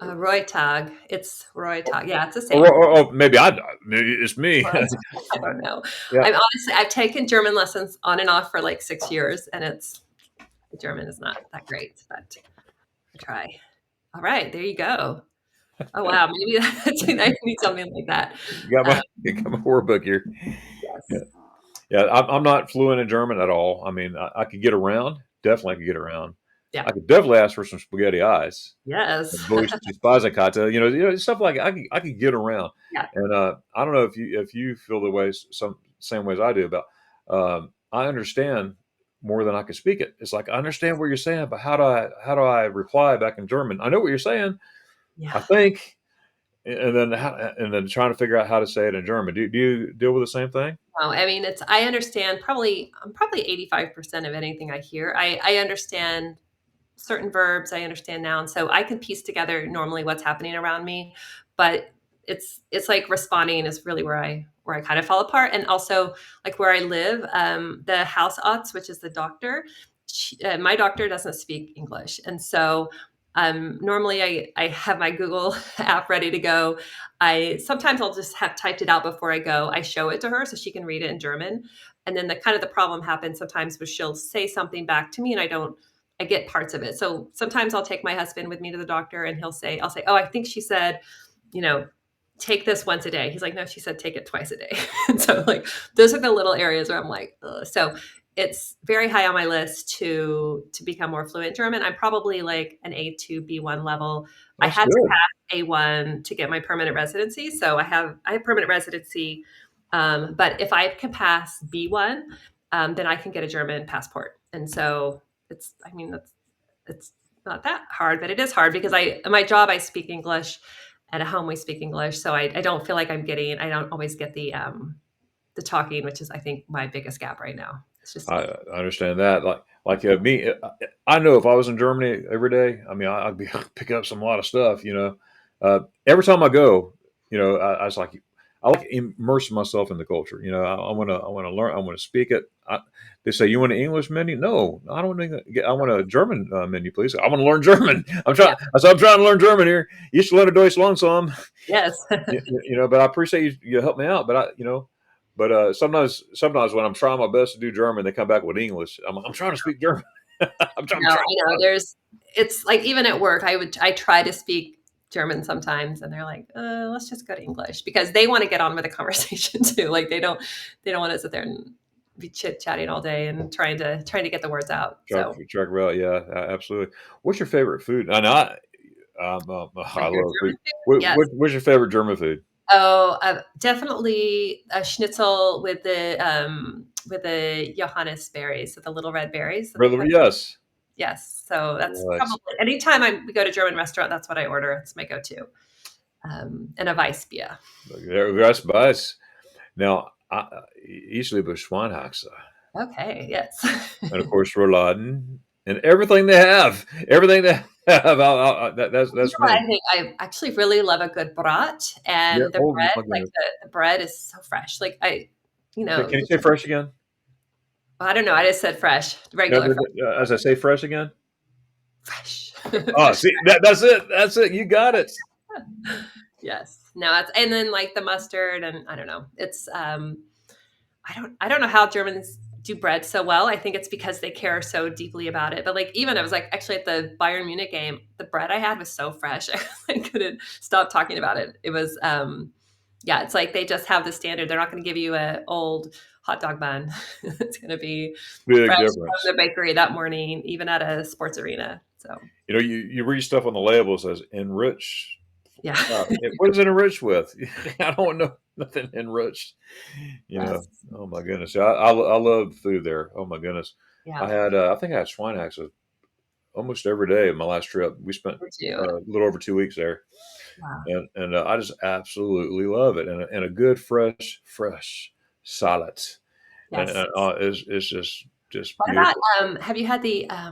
Roytag. It's Roytag. Yeah, it's the Or, same. maybe maybe it's me. I don't know. Yeah. I've taken German lessons on and off for like 6 years, and German is not that great, but I try. All right, there you go. Oh wow, maybe I need something like that. Got Uh, my got my word book here. Yeah. yes. Yeah, I'm not fluent in German at all. I mean, I could get around. Definitely, I could get around. Yeah. I could definitely ask for some spaghetti eyes. Yes. Voice to Spazzacata, stuff like I could get around. Yeah. And I don't know if you feel the way some same ways I do about. I understand more than I can speak it. It's like I understand what you're saying, but how do I reply back in German? I know what you're saying. Yeah. I think, and then trying to figure out how to say it in German. Do you deal with the same thing? No, I mean, I understand I'm probably 85% of anything I hear. I understand certain verbs, I understand nouns, so I can piece together normally what's happening around me, but it's like responding is really where I kind of fall apart. And also, like where I live, the Hausarzt, which is the doctor, my doctor doesn't speak English, and so normally I have my Google app ready to go. I sometimes I'll just have typed it out before I go. I show it to her so she can read it in German, and then the problem happens sometimes where she'll say something back to me and I get parts of it. So sometimes I'll take my husband with me to the doctor and I'll say, oh, I think she said, you know, take this once a day. He's like, no, she said take it twice a day. And so like those are the little areas where I'm like, ugh. So it's very high on my list to become more fluent in German. I'm probably like an A2 B1 level. I That's had to good. pass A1 to get my permanent residency. So I have permanent residency. But if I can pass B1, then I can get a German passport. And so I mean, it's not that hard, but it is hard because my job, I speak English, and at home we speak English. So I don't feel like I don't always get the talking, which is, I think, my biggest gap right now. It's just, I understand that. Like me, I know if I was in Germany every day, I mean, I'd be pick up some lot of stuff. Every time I go, I was like, I like immerse myself in the culture. I want to learn. I want to speak it. They say you want an English menu? No, I don't want to get. I want a German menu, please. I want to learn German. I'm yeah, trying. I'm trying to learn German here. Ich lerne Deutsch langsam. yes. But I appreciate you help me out. But sometimes when I'm trying my best to do German, they come back with English. I'm trying to speak German. I'm No, I trying. know. It's like even at work, I try to speak German sometimes, and they're like, let's just go to English because they want to get on with the conversation too. Like they don't want to sit there and be chit chatting all day and trying to get the words out. So Track route, yeah, absolutely. What's your favorite food? And my I favorite love food. German food, yes. What's your favorite German food? Oh, definitely a schnitzel with the Johannes berries, so the little red berries that they Brother, put. yes. Yes, so that's What? probably anytime we go to a German restaurant, that's what I order. It's my go-to. And a Weissbier. That's best. Now, ich liebe Schweinehaxe. Okay, yes. And of course, Rouladen and everything they have. Everything they have. You That's know what me. I think? I actually really love a good brat, Yeah. and the Oh bread, my like goodness. the bread is so fresh. Like you Can know, you say fresh again? I don't know. I just said fresh, regular As I say, fresh again. fresh, Oh, fresh. see, that's it. That's it. You got it. Yes. No, it's and then like the mustard and I don't know. I don't know how Germans do bread so well. I think it's because they care so deeply about it. But like even I was like actually at the Bayern Munich game, the bread I had was so fresh. I couldn't stop talking about it. It was yeah, it's like they just have the standard. They're not going to give you a old hot dog bun. It's going to be Big fresh from difference. the bakery that morning, even at a sports arena. So, You read stuff on the label that says enriched. yeah. What is it enriched with? I don't know nothing enriched. Yes. Oh my goodness. I love food there. Oh my goodness. Yeah. I think I had Schweinehaxe almost every day of my last trip. We spent Me too. a little over 2 weeks there, Wow. and I just absolutely love it. And a good fresh salad, and Yes. it's just What about, beautiful. have you had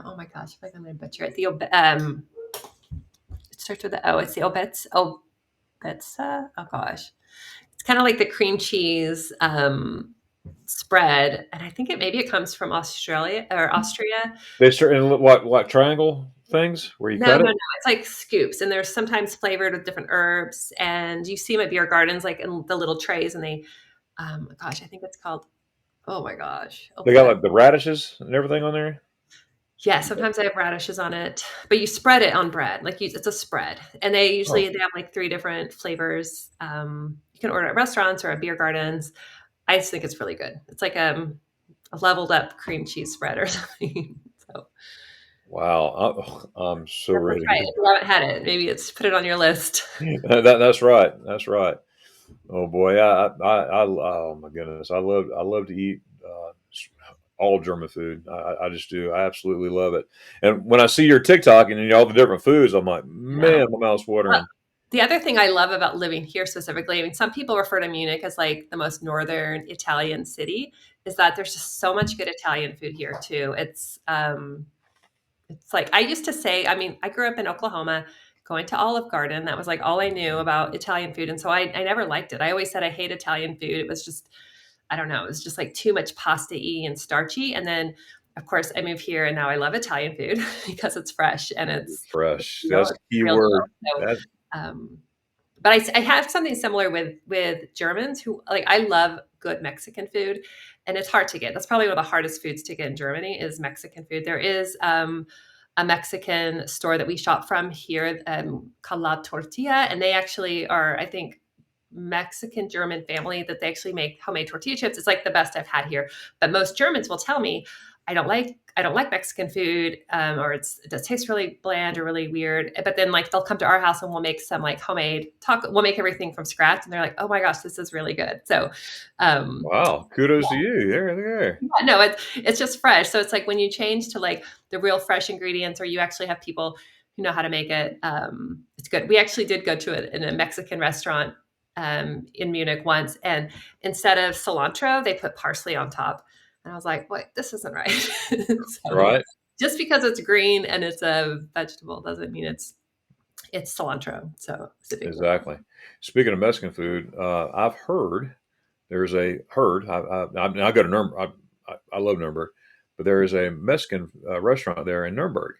oh my gosh, I feel like I'm gonna butcher it. It starts with the O. It's the Obetza. Oh gosh. It's kind of like the cream cheese spread. And I think maybe it comes from Australia or Austria. They serve in what triangle things where you No, cut no, it? no. It's like scoops, and they're sometimes flavored with different herbs. And you see them at beer gardens, like in the little trays, and they, gosh, I think it's called. Oh my gosh, I'll They put got it. like the radishes and everything on there. Yeah, sometimes they have radishes on it, but you spread it on bread. Like it's a spread, and they Oh, have like three different flavors. You can order at restaurants or at beer gardens. I just think it's really good. It's like a leveled up cream cheese spread or something. So wow! I'm so definitely ready try to it get if you haven't had it. Maybe it's put it on your list. that's right. That's right. Oh boy, oh my goodness, I love to eat all German food. I just do. I absolutely love it. And when I see your TikTok and all the different foods, I'm like, You know. man, my mouth's Well, watering. the other thing I love about living here specifically, I mean, some people refer to Munich as like the most northern Italian city, is that there's just so much good Italian food here too. It's like I used to say, I mean, I grew up in Oklahoma going to Olive Garden. That was like all I knew about Italian food. And so I never liked it. I always said I hate Italian food. It was just, I don't know, it was just like too much pasta-y and starchy. And then of course I moved here and now I love Italian food because it's fresh and it's Fresh. real, That's the it's key the real word. deal. That So but I have something similar with Germans who like I love good Mexican food, and it's hard to get. That's probably one of the hardest foods to get in Germany is Mexican food. There is a Mexican store that we shop from here called La Tortilla, and they actually are, I think, Mexican German family that they actually make homemade tortilla chips. It's like the best I've had here. But most Germans will tell me, I don't like Mexican food, or it does taste really bland or really weird. But then like they'll come to our house and we'll make some like homemade taco. We'll make everything from scratch, and they're like, oh my gosh, this is really good. So um, wow. Kudos to you. There. yeah, no, it's just fresh. So it's like when you change to like the real fresh ingredients, or you actually have people who know how to make it. It's good. We actually did go to in a Mexican restaurant in Munich once, and instead of cilantro, they put parsley on top. And I was like, "What? This isn't right." So Right. just because it's green and it's a vegetable doesn't mean it's cilantro. So it's a big deal. Exactly. Speaking of Mexican food, I've heard there's a heard. I go to Nuremberg. I love Nuremberg, but there is a Mexican restaurant there in Nuremberg.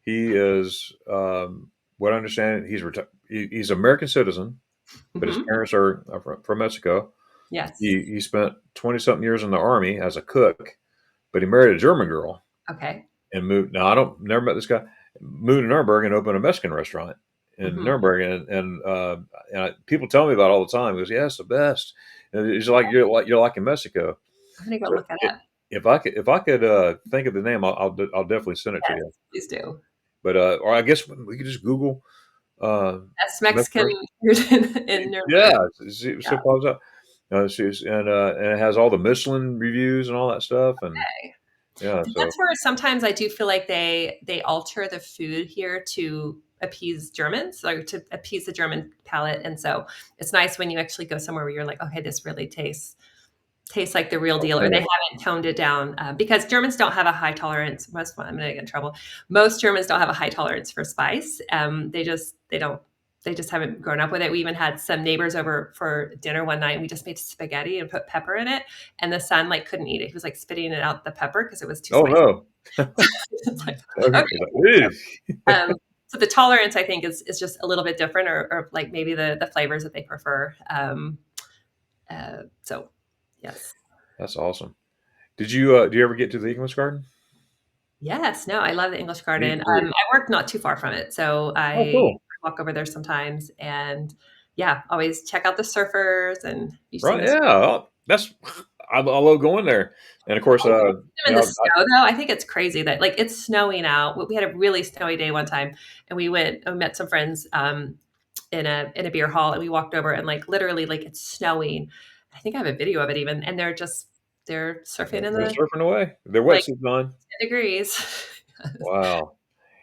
He is, what I understand, he's an American citizen, but his Hmm. parents are from Mexico. Yes. He spent 20 something years in the army as a cook, but he married a German girl Okay. and moved. Now I don't never met this guy. Moved to Nuremberg and opened a Mexican restaurant in Hmm. Nuremberg, people tell me about it all the time. He goes, "Yeah, it's the best." And it's like you're like in Mexico. I'm gonna go So look it up. if I could think of the name, I'll definitely send it to Yes, you. please do. But or I guess we could just Google uh, That's Mexican Mexican. food in Nuremberg. Yeah, see Yeah. so it pops up. And it has all the Michelin reviews and all that stuff. And Okay. yeah, so That's where sometimes I do feel like they alter the food here to appease Germans or to appease the German palate. And so it's nice when you actually go somewhere where you're like, okay, this really tastes like the real deal, or they authentic. haven't toned it down because Germans don't have a high tolerance. I'm going to get in trouble. Most Germans don't have a high tolerance for spice. They don't. They just haven't grown up with it. We even had some neighbors over for dinner one night, and we just made spaghetti and put pepper in it, and the son like couldn't eat it. He was like spitting it out the pepper because it was too Oh spicy. no. It's like Okay. okay. Ew. Um, so the tolerance, I think, is just a little bit different, or like maybe the flavors that they prefer. So yes. That's awesome. Do you ever get to the English Garden? Yes, no, I love the English Me Garden. too. I work not too far from it, so Oh, I cool. walk over there sometimes, and yeah, always check out the surfers. And you've seen Right. this Yeah. Oh, that's I love going there. And of course, in you the know, snow though. I think it's crazy that like it's snowing out. We had a really snowy day one time, and we went and met some friends in a beer hall, and we walked over and like literally like it's snowing. I think I have a video of it even, and they're surfing in they're the surfing away. Their like wetsuits on. 10 degrees. Wow.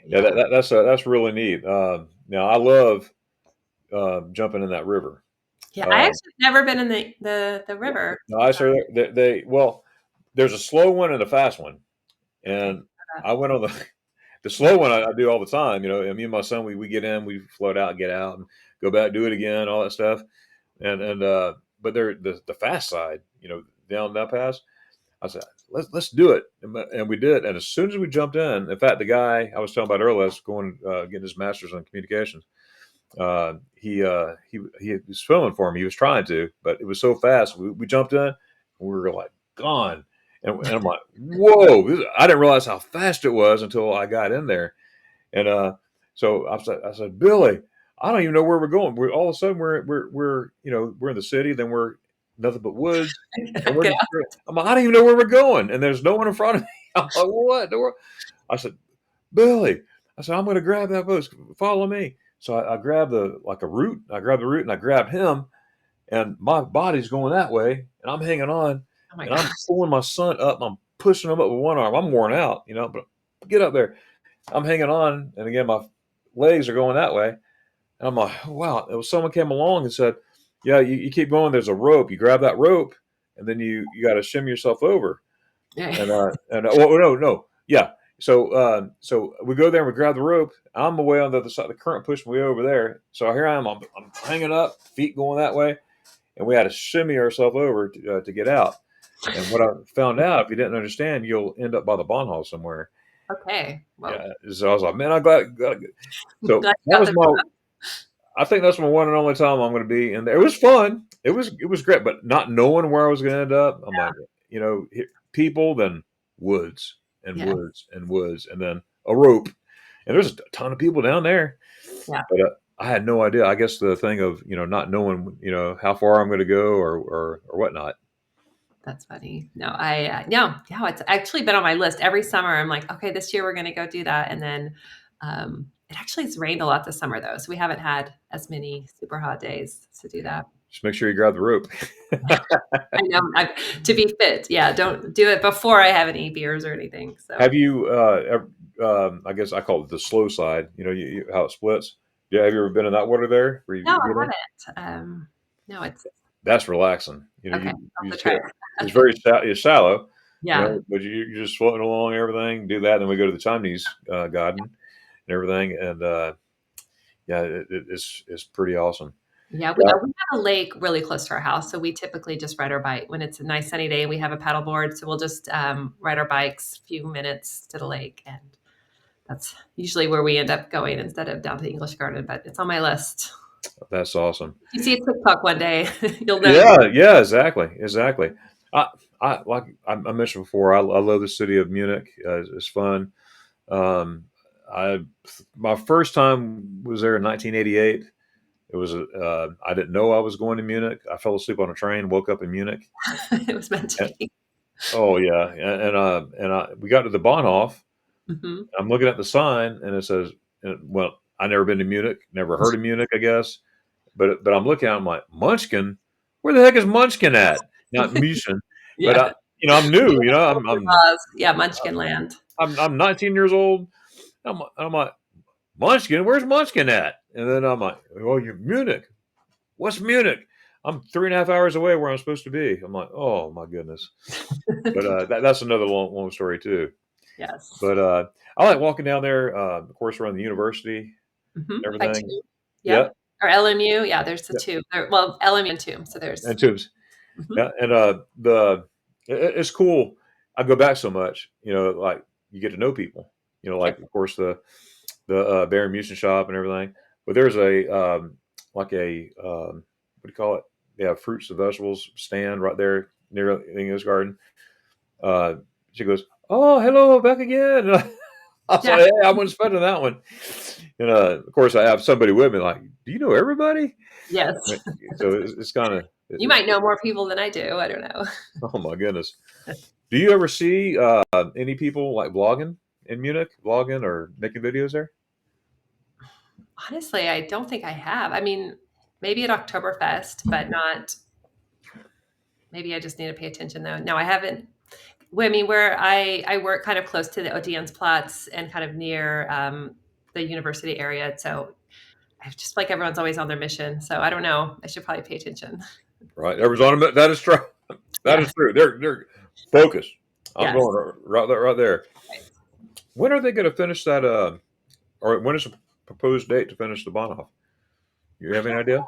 Yeah, Yeah. that's really neat. Now I love jumping in that river. Yeah, I Uh, actually never been in the river. no, I sure well, there's a slow one and a fast one, Okay. and I went on the the slow one. I do all the time. You know, and me and my son, we get in, we float out, get out, and go back, do it again, all that stuff. And but they're the fast side, you know, down that pass. I said, let's do it. And we did. And as soon as we jumped in fact, the guy I was talking about earlier was going, getting his master's in communications. He was filming for me. He was trying to, but it was so fast. We jumped in and we were like gone. And I'm like, whoa, I didn't realize how fast it was until I got in there. And so I said, Billy, I don't even know where we're going. We're all of a sudden we're we're in the city, then we're nothing but woods, and Get I'm like, I don't even know where we're going, and there's no one in front of me. I'm like, what? I said, Billy, I said, I'm going to grab that post. Follow me. So I grabbed a root. I grabbed the root and I grabbed him, and my body's going that way, and I'm hanging on, Oh my and I'm gosh. pulling my son up. And I'm pushing him up with one arm. I'm worn out, but get up there. I'm hanging on, and again, my legs are going that way. And I'm like, oh, wow. It was someone came along and said, yeah, you keep going. There's a rope. You grab that rope, and then you got to shimmy yourself over. And oh no, yeah. So we go there and we grab the rope. I'm away on the other side. The current pushed me way over there. So here I am. I'm hanging up, feet going that way, and we had to shimmy ourselves over to get out. And what I found out, if you didn't understand, you'll end up by the bond hall somewhere. Okay. Well, Yeah. So I was like, man, I'm glad. So glad you that got was the my. I think that's my one and only time I'm going to be in there. It was fun. It was great, but not knowing where I was going to end up, I'm like, people, then woods and yeah. woods and woods, and then a rope, and there's a ton of people down there. Yeah. But I had no idea. I guess the thing of not knowing how far I'm going to go or whatnot. That's funny. No, yeah, it's actually been on my list every summer. I'm like, okay, this year we're going to go do that. And then it actually has rained a lot this summer though. So we haven't had as many super hot days to do that. Just make sure you grab the rope. I know to be fit. Yeah. Don't do it before I have any beers or anything. So Have you ever, I guess I call it the slow slide. How it splits. Yeah, have you ever been in that water there? Where no, you I get in? haven't. No, it's That's relaxing. okay. I'll You have to just try get it. it's very it's shallow, Yeah. but you're just floating along everything. Do that, then we go to the Chinese garden and everything, and yeah, it's pretty awesome. Yeah, Yeah, we have a lake really close to our house, so we typically just ride our bike when it's a nice sunny day. We have a paddle board, so we'll just ride our bikes a few minutes to the lake, and that's usually where we end up going instead of down to the English Garden. But it's on my list. that's awesome. If you see a TikTok one day, you'll know. Yeah, exactly. I like I mentioned before. I love the city of Munich. It's fun. Um, I My first time was there in 1988. It was I didn't know I was going to Munich. I fell asleep on a train, woke up in Munich. It was meant to And, be. oh yeah, we got to the Bahnhof. Hmm. I'm looking at the sign, and it says, well, I never been to Munich, never heard of Munich, I guess. But I'm looking at it, I'm like, Munchkin? Where the heck is Munchkin at? Not München. But Yeah, I'm new. Yeah, Munchkin Land. I'm 19 years old. I'm like, Munchkin? Where's Munchkin at? And then I'm like, oh, you're Munich. What's Munich? I'm 3.5 hours away where I'm supposed to be. I'm like, oh my goodness. But that's another long story too. Yes. But I like walking down there. Of course, around the university, By everything. two. Yeah, Yep. Or LMU. Yeah, there's the yeah. two. Well, LMU and two. So there's. And tubes. Mhm. Yeah, and it's cool. I go back so much. Like you get to know people. Yeah. Like of course the Baron Musen shop and everything. But there's a like a what do you call it? They have fruits and vegetables stand right there near the English garden. Uh, she goes, "Oh, hello, back again." I was Yeah. like, "Hey, I wasn't expecting that one." And of course, I have somebody with me. Like, do you know everybody? Yes. So it's kind of You might know more people than I do. I don't know. oh my goodness. Do you ever see any people like vlogging in Munich, vlogging or making videos there? Honestly, I don't think I have. I mean, maybe at Oktoberfest, but not. Maybe I just need to pay attention though. No, I haven't. Well, I mean, where I work kind of close to the Odeonsplatz and kind of near the university area. So I just feel like everyone's always on their mission. So I don't know. I should probably pay attention. Right, everyone's on a that is true. That is Yes. true. They're focused. I'm Yes. going right there. Right. When are they going to finish that? Or when is the proposed date to finish the Bonhoff? You have any idea?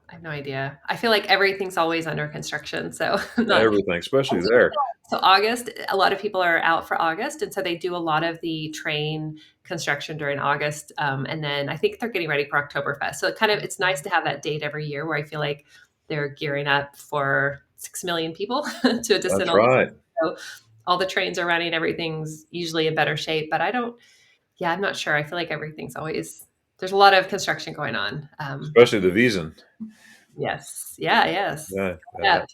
I have no idea. I feel like everything's always under construction, so I'm not. Everything, especially there. So August, a lot of people are out for August, and so they do a lot of the train construction during August, and then I think they're getting ready for Oktoberfest. So it's nice to have that date every year where I feel like they're gearing up for 6 million people to descend That's on the city. right. So all the trains are running, everything's usually in better shape, but I don't. Yeah, I'm not sure. I feel like everything's always there's a lot of construction going on. Especially the Wiesen. Yes, yeah, yes, Yeah, yeah.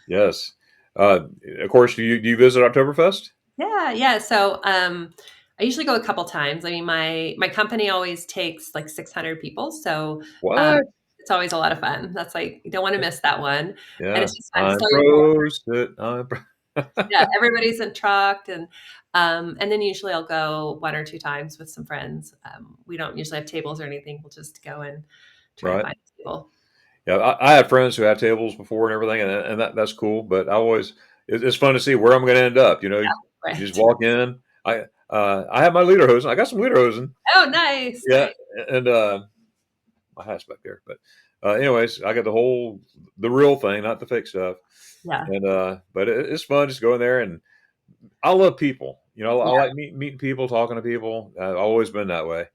yes. Uh, of course, do you visit Oktoberfest? Yeah, yeah. So I usually go a couple times. I mean, my company always takes like 600 people, so um, What? it's always a lot of fun. That's like you don't want to miss that one, and Yeah, it's just fun. So I'm you're kind of, roasted. yeah, everybody's in truck, and then usually I'll go one or two times with some friends. We don't usually have tables or anything. We'll just go and try and Right. find a table. Yeah, I had friends who had tables before and everything, and that's cool. But it's fun to see where I'm going to end up. You just Right. walk in. I have my lederhosen. I got some lederhosen. Oh, nice, Yeah, nice. and my hat's back there. But anyways, I got the real thing, not the fake stuff. Yeah, And but it's fun just going there, and I love people. I yeah, like meeting people, talking to people. I've always been that way.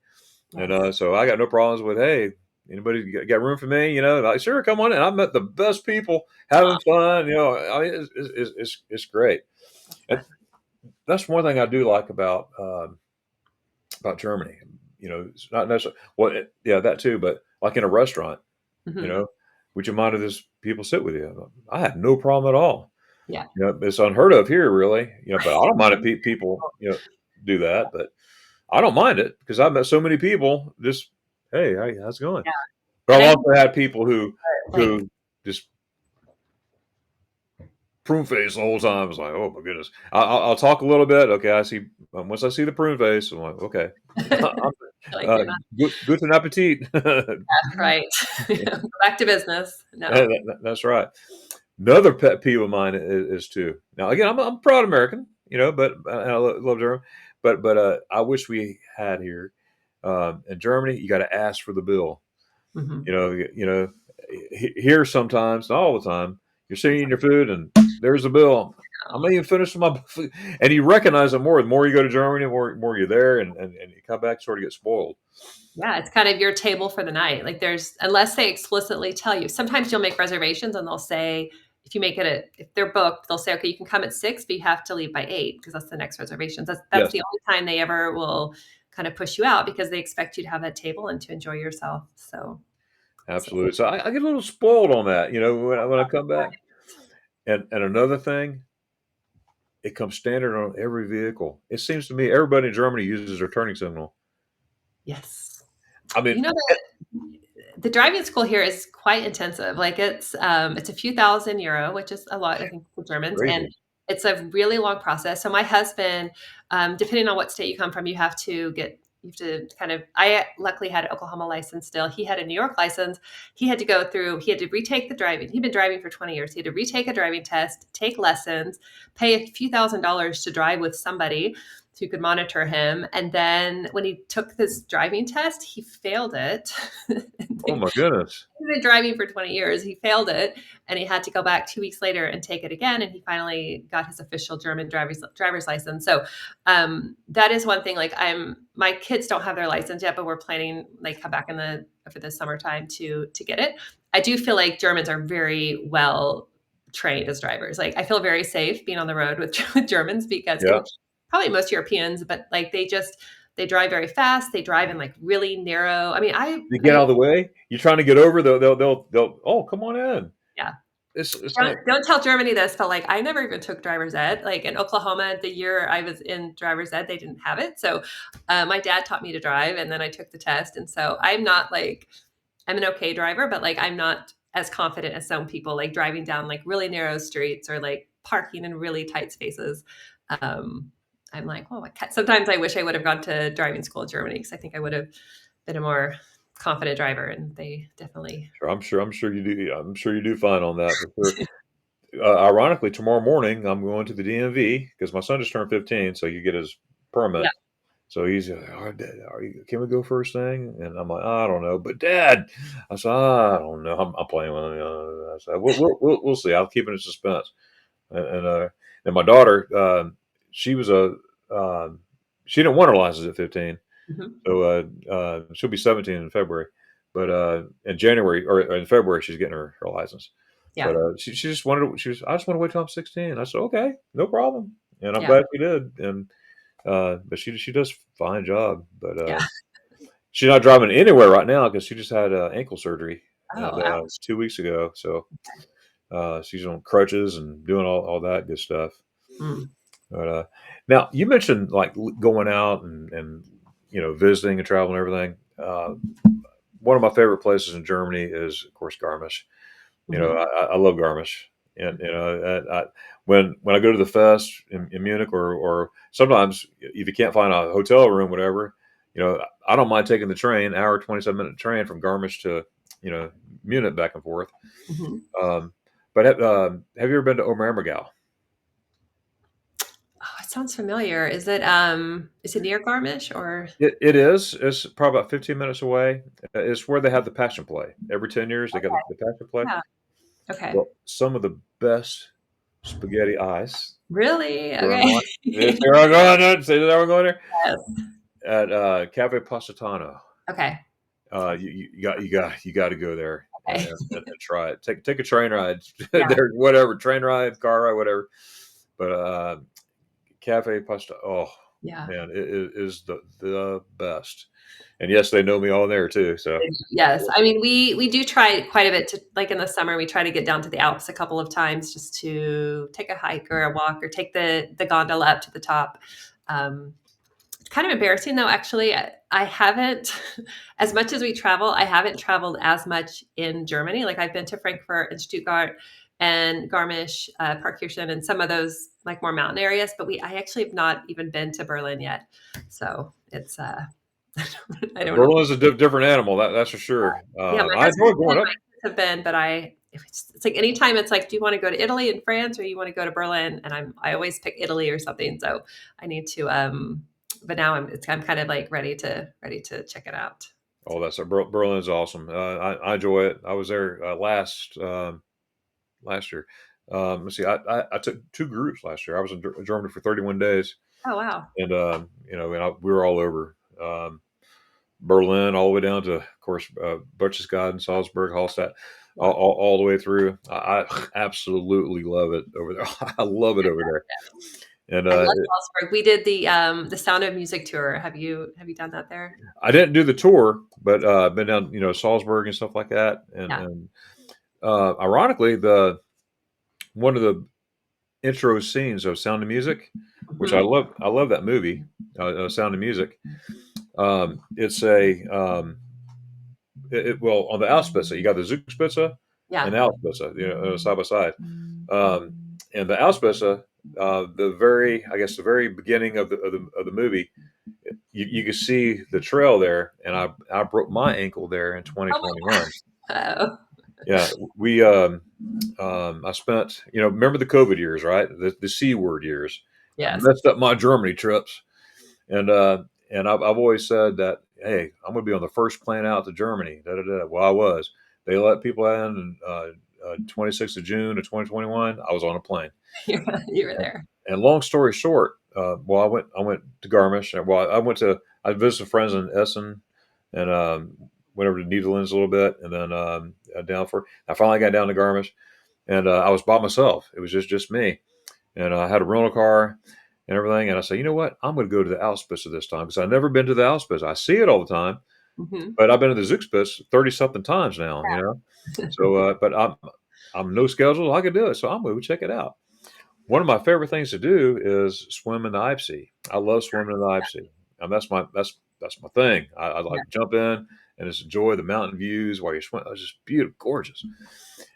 And yes. so I got no problems with, hey, anybody got room for me? Like, sure, come on in. I've met the best people, having Aw, fun. I mean, it's great. that's And fun. that's one thing I do like about Germany. It's not necessarily yeah, that too, but like in a restaurant, you Mhm. know, would you mind if this people sit with you? I have no problem at all. Yeah. It's unheard of here, really. But I don't mind if people, do that. But I don't mind it because I've met so many people. Just hey, how's it going? Yeah, But and I've I also had people who like who just prune face the whole time. It's like, oh my goodness. I'll talk a little bit. Okay, I see. Once I see the prune face, I'm like, okay. like you're not Guten Appetit. right. Go back to business. No. That's right. Another pet peeve of mine is too. Now again, I'm a proud American, but and I love Germany, but I wish we had here in Germany. You got to ask for the bill. Mhm. Here sometimes, not all the time, you're sitting eating your food and there's a bill. I'm not even finished with my food. And you recognize it more. The more you go to Germany, the more you're there, and you come back, sort of get spoiled. Yeah, it's kind of your table for the night. Like there's unless they explicitly tell you. Sometimes you'll make reservations and they'll say if they're booked, they'll say, okay, you can come at 6, but you have to leave by 8 because that's the next reservations. That's Yes, the only time they ever will kind of push you out because they expect you to have that table and to enjoy yourself. So absolutely. So I get a little spoiled on that, when I come back. And another thing, it comes standard on every vehicle. It seems to me everybody in Germany uses their turning signal. yes. I mean, You know, the driving school here is quite intensive. Like it's a few thousand euro, which is a lot, I think, for Germans, and crazy. it's a really long process. So my husband, depending on what state you come from, you have to kind of. I luckily had an Oklahoma license still. He had a New York license. He had to go through. He had to retake the driving. He'd been driving for 20 years. He had to retake a driving test, take lessons, pay a few $1,000s to drive with somebody who could monitor him. And then when he took this driving test, he failed it. Oh my goodness. He's been driving for 20 years. He failed it and he had to go back 2 weeks later and take it again. And he finally got his official German driver's license. So that is one thing. Like my kids don't have their license yet, but we're planning like come back for the summertime to get it. I do feel like Germans are very well trained as drivers. Like I feel very safe being on the road with Germans because Yeah. and probably most Europeans, but like they drive very fast. They drive in like really narrow. I mean, You get out I of the way. You're trying to get over. They'll. Oh, come on in. yeah. It's Don't not don't tell Germany this, but, like, I never even took driver's ed. Like, in Oklahoma, the year I was in driver's ed, they didn't have it. So, my dad taught me to drive, and then I took the test, and so I'm not, like I'm an okay driver, but, like, I'm not as confident as some people, like, driving down, like, really narrow streets or, like, parking in really tight spaces. Um, I'm like, "Oh, sometimes I wish I would have gone to driving school in Germany because I think I would have been a more confident driver, and they definitely. sure. I'm sure you do. I'm sure you do fine on that for sure. Ironically, tomorrow morning I'm going to the DMV because my son just turned 15, so you get his Yeah. permit. So he's like, "Oh, Dad, can we go first thing?" And I'm like, "I don't know, but Dad," I said, "I don't know. I'm playing with him." I said, we'll see. I'll keep it in suspense." And my daughter, she was uh, she didn't want her license at 15, Mhm. so she'll be 17 in February. But in January or in February, she's getting her license. But Yeah. she just wanted I just want to wait till I'm 16. I said, okay, no problem. And I'm Yeah. glad she did. And but she does a fine job. But Yeah. she's not driving anywhere right now because she just had ankle surgery Oh, and ouch. 2 weeks ago. So she's on crutches and doing all that good stuff. Mm. But now you mentioned like going out and visiting and traveling and everything. One of my favorite places in Germany is, of course, Garmisch. Mhm. I love Garmisch, and when I go to the fest in Munich, or sometimes if you can't find a hotel room, whatever, I don't mind taking the train, hour 27-minute train from Garmisch to Munich back and forth. Mhm. Um, but have you ever been to Oberammergau? Oh, it sounds familiar. Is it near Garmisch or It is. It's probably about 15 minutes away. It's where they have the Passion Play. Every 10 years, they got the Passion Play. yeah. Okay. Well, some of the best spaghetti ice Really? where I'm Okay. going. Yes, here I go. See that we're going there Yes. at Cafe Positano. Okay. You got to go there and, Okay. and, and try it. Take a train ride Yeah. there, whatever train ride, car ride, whatever. But Cafe Pasta. Oh Yeah. man, it is the best. And yes, they know me all there too. So Yes. I mean, we do try quite a bit to like in the summer, we try to get down to the Alps a couple of times just to take a hike or a walk or take the gondola up to the top. It's kind of embarrassing though, actually. I haven't, as much as we travel, I haven't traveled as much in Germany. Like I've been to Frankfurt and Stuttgart and Garmisch, Parkirchen, and some of those like more mountain areas. But I actually have not even been to Berlin yet. So it's, I don't know. Berlin's a different animal. That's for sure. Yeah, my I husband enjoy going and up. my kids have been, but it's like anytime it's like, do you want to go to Italy and France or you want to go to Berlin? And I always pick Italy or something. So I need to, but now I'm kind of like ready to check it out. Oh, Berlin's awesome. I enjoy it. I was there last year. Let's see. I took two groups last year. I was in Germany for 31 days, Oh, wow. and we were all over Berlin, all the way down to, of course, Berchtesgaden, Salzburg, Hallstatt, Wow. all the way through. I absolutely love it over there. I love it over there. And I love Salzburg. We did the Sound of Music tour. Have you done that there? I didn't do the tour, but I've been down, Salzburg and stuff like that. And Yeah. and ironically, the one of the intro scenes of Sound of Music, which Mhm. I love that movie, Sound of Music. It's a well, on the Ausbisse, you got the Zugspitze and Yeah. the Ausbisse, side by side. And the Ausbisse, the very, I guess, the very beginning of the movie, you can see the trail there, and I broke my ankle there in Oh my 2021. gosh. Oh, Yeah, we I spent, remember the COVID years, right? The C word years. I yes. messed up my Germany trips, and I've always said that, hey, I'm going to be on the first plane out to Germany. Da, da, da. Well, I was. They let people in 26th of June of 2021. I was on a plane. You were there. And long story short, well, I went to Garmisch. Well, I visited friends in Essen, and went over to Netherlands a little bit, and then I finally got down to Garmisch, and I was by myself. It was just me, and I had a rental car and everything. And I said, you know what? I'm going to go to the Auspisse this time because I've never been to the Auspisse. I see it all the time, Mhm. but I've been to the Zugspitze 30 something times now. So but I'm no schedule. I could do it, so I'm going to check it out. One of my favorite things to do is swim in the Eibsee. I love swimming in the Eibsee. And that's my thing. I Yeah. like to jump in and just enjoy the mountain views while you're swimming. It's just beautiful, gorgeous.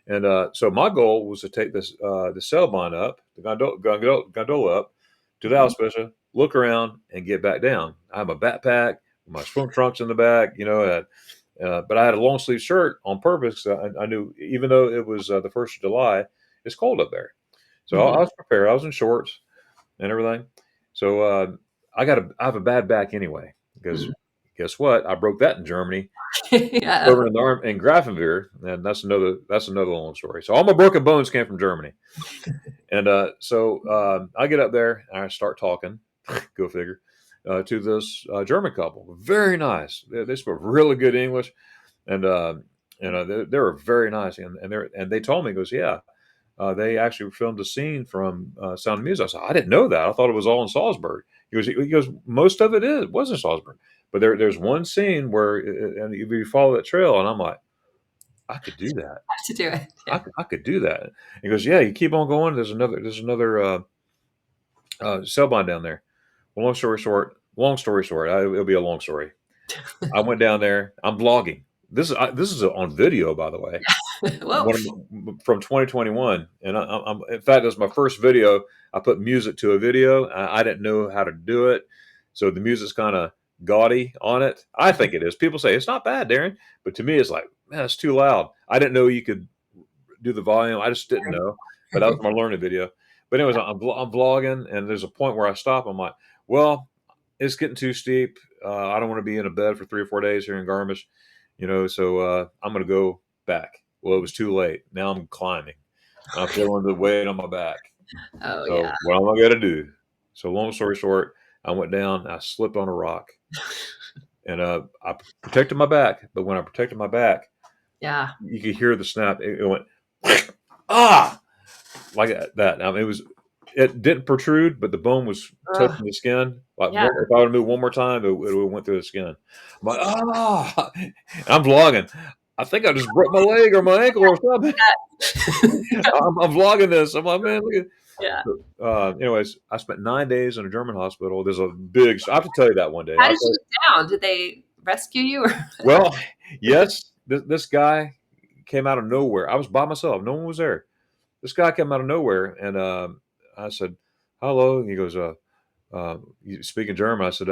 And so my goal was to take the sailboat up, the gondola up to the Mhm. Auspisse, look around, and get back down. I have my backpack, my swim trunks in the back, but I had a long sleeve shirt on purpose. I knew even though it was the 1st of July, it's cold up there. So I Mhm. was prepared. I was in shorts and everything. So I have a bad back anyway, because guess what? I broke that in Germany, Yeah. over in the arm in Grafenwehr, and that's another long story. So all my broken bones came from Germany, and I get up there and I start talking, go figure, to this German couple. Very nice. They spoke really good English, and they were very nice, and they told me, goes, yeah, they actually filmed a scene from Sound of Music. I said, I didn't know that. I thought it was all in Salzburg. He goes, most of it was in Salzburg, but there's one scene where, and you follow that trail, and I'm like, I could do that. To do it. Yeah. I could do that. He goes, yeah, you keep on going. There's another cell bond down there. Well, long story short, it'll be a long story. I went down there. I'm vlogging. This is on video, by the way. Whoa. From 2021, and I'm in fact, that's my first video. I put music to a video. I didn't know how to do it, so the music's kind of gaudy on it. I think it is. People say it's not bad, Darren, but to me, it's like, man, it's too loud. I didn't know you could do the volume. I just didn't know, but that was my learning video. But anyways, I'm vlogging, and there's a point where I stop. I'm like, well, it's getting too steep. I don't want to be in a bed for 3 or 4 days here in Garmisch, so I'm going to go back. Well, it was too late. Now I'm climbing. I'm feeling the weight on my back. Oh So yeah. what am I going to do? So long story short, I went down. I slipped on a rock, and I protected my back. But when I protected my back, Yeah. you could hear the snap. It went ah, like that. It didn't protrude, but the bone was Ugh. touching the skin. Like, Yeah. if I would move one more time, it would have went through the skin. I'm like, I'm vlogging. I think I just broke my leg or my ankle or something. I'm vlogging this. I'm like, man, look at. Yeah. Anyways, I spent 9 days in a German hospital. There's a big. I have to tell you that one day. How did you get down? Did they rescue you? Or Well, yes, this guy came out of nowhere. I was by myself. No one was there. This guy came out of nowhere, and I said, "Hello." And he goes, "You speak in German?" I said,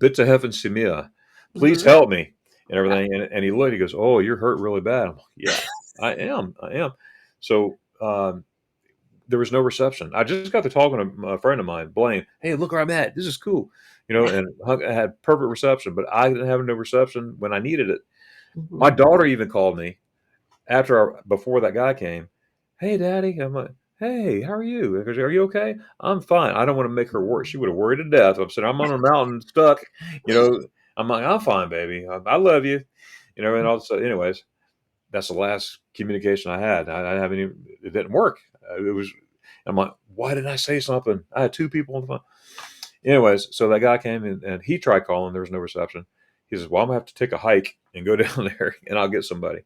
"Bitte helfen Sie mir. Please Mhm. help me," and everything. And he looked. He goes, "Oh, you're hurt really bad." I'm like, "Yeah, I am. I am." So there was no reception. I just got to talking to a friend of mine, Blaine. Hey, look where I'm at. This is cool, and I had perfect reception, but I didn't have no reception when I needed it. My Mhm. daughter even called me before that guy came. Hey, Daddy. I'm like, hey, how are you? He goes, are you okay? I'm fine. I don't want to make her work. She would have worried to death. I'm saying, I'm on a mountain stuck. You know, I'm like, I'm fine, baby. I love you. And also, anyways, that's the last communication I had. I haven't even, it didn't work. It was, I'm like, why didn't I say something? I had two people on the phone. Anyways, so that guy came and he tried calling. There was no reception. He says, well, I'm going to have to take a hike and go down there and I'll get somebody.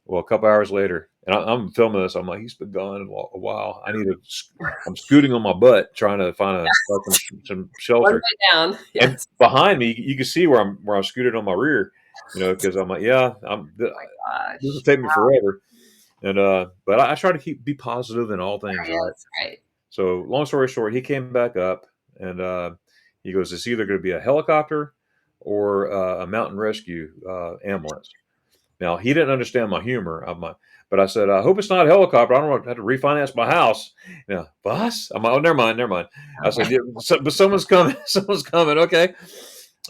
Well, a couple hours later, and I'm filming this. I'm like, he's been gone a while. I'm scooting on my butt trying to find some One shelter. way down. And Yes. behind me, you can see where I'm scooted on my rear, because I'm like, yeah, this will Gosh. take me forever. And but I try to be positive in all things, right? Yes. Right. So long story short, he came back up, and he goes, it's either going to be a helicopter or a mountain rescue ambulance. Now he didn't understand my humor. But I said, I hope it's not a helicopter. I don't want to have to refinance my house. Boss. I'm like, oh, never mind. I said, Okay. yeah, but someone's coming. Someone's coming. Okay.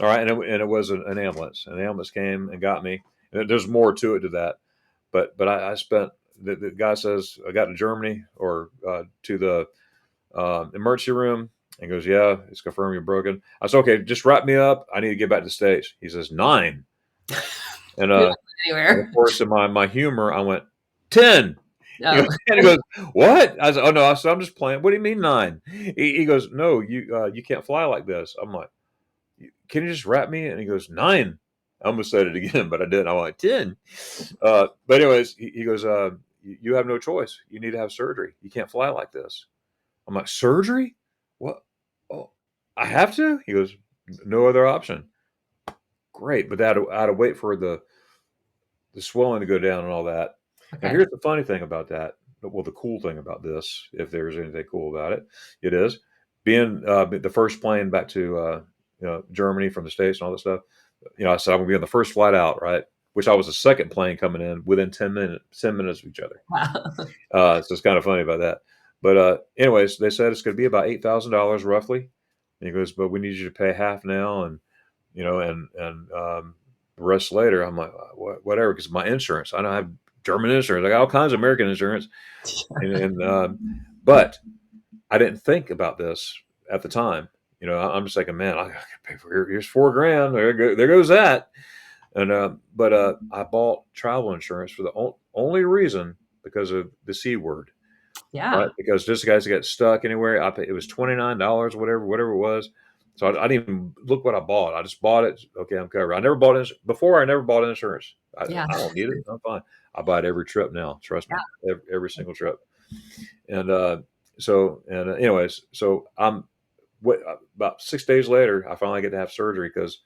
All right. And it was an ambulance. An ambulance came and got me. And there's more to it to that. But I spent. The guy says I got to Germany or to the emergency room. And goes, yeah, it's confirmed you're broken. I said, okay, just wrap me up. I need to get back to the States. He says 9. And You're not and of anywhere. course, in my humor, I went 10. No. And he goes, what? I said, oh no. I said, I'm just playing. What do you mean 9? He goes, no, you can't fly like this. I'm like, can you just wrap me? And he goes, 9. I almost said it again, but I didn't. I went 10. But anyways, he goes, you have no choice. You need to have surgery. You can't fly like this. I'm like, surgery? What? Oh, I have to? He goes, no other option. Great, but I had to wait for the swelling to go down and all that. Now, Okay. here's the funny thing about that. Well, the cool thing about this, if there's anything cool about it, it is being the first plane back to Germany from the States and all that stuff. I said I'm gonna be on the first flight out, right? Which I was the second plane coming in within 10 minutes of each other. Wow. So it's kind of funny about that. But anyways, they said it's going to be about $8,000 roughly And he goes, but we need you to pay half now, and the rest later. I'm like, whatever, because my insurance. I don't have German insurance. I got all kinds of American insurance, and but I didn't think about this at the time. I'm just thinking, man, I got to pay for here's $4,000. There goes that. But I bought travel insurance for the only reason because of the C word, right? Yeah. Because just in case I get stuck anywhere, it was $29, whatever it was. So I didn't even look what I bought. I just bought it. Okay, I'm covered. I never bought it before. I never bought insurance. Yeah. I don't need it. I'm fine. I buy it every trip now. Trust me, every single trip. And anyways, so about 6 days later, I finally get to have surgery because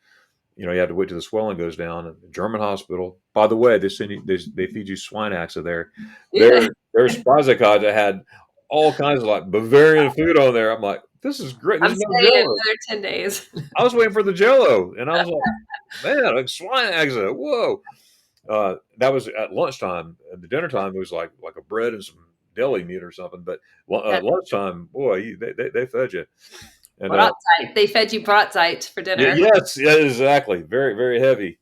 you have to wait till the swelling goes down. And the German hospital, by the way, they feed you swine axa there. Yeah. Their Spazzacod that had all kinds of like Bavarian food on there. I'm like, this is great. I'm There's no staying Jello. another 10 days. I was waiting for the Jello, and I was like, man, like swine axa. Whoa. That was at lunchtime. At the dinner time, it was like a bread and some deli meat or something. But Yeah. lunchtime, boy, they fed you. And Brotzeit. They fed you Brotzeit for dinner. yes, yeah, exactly. Very, very heavy.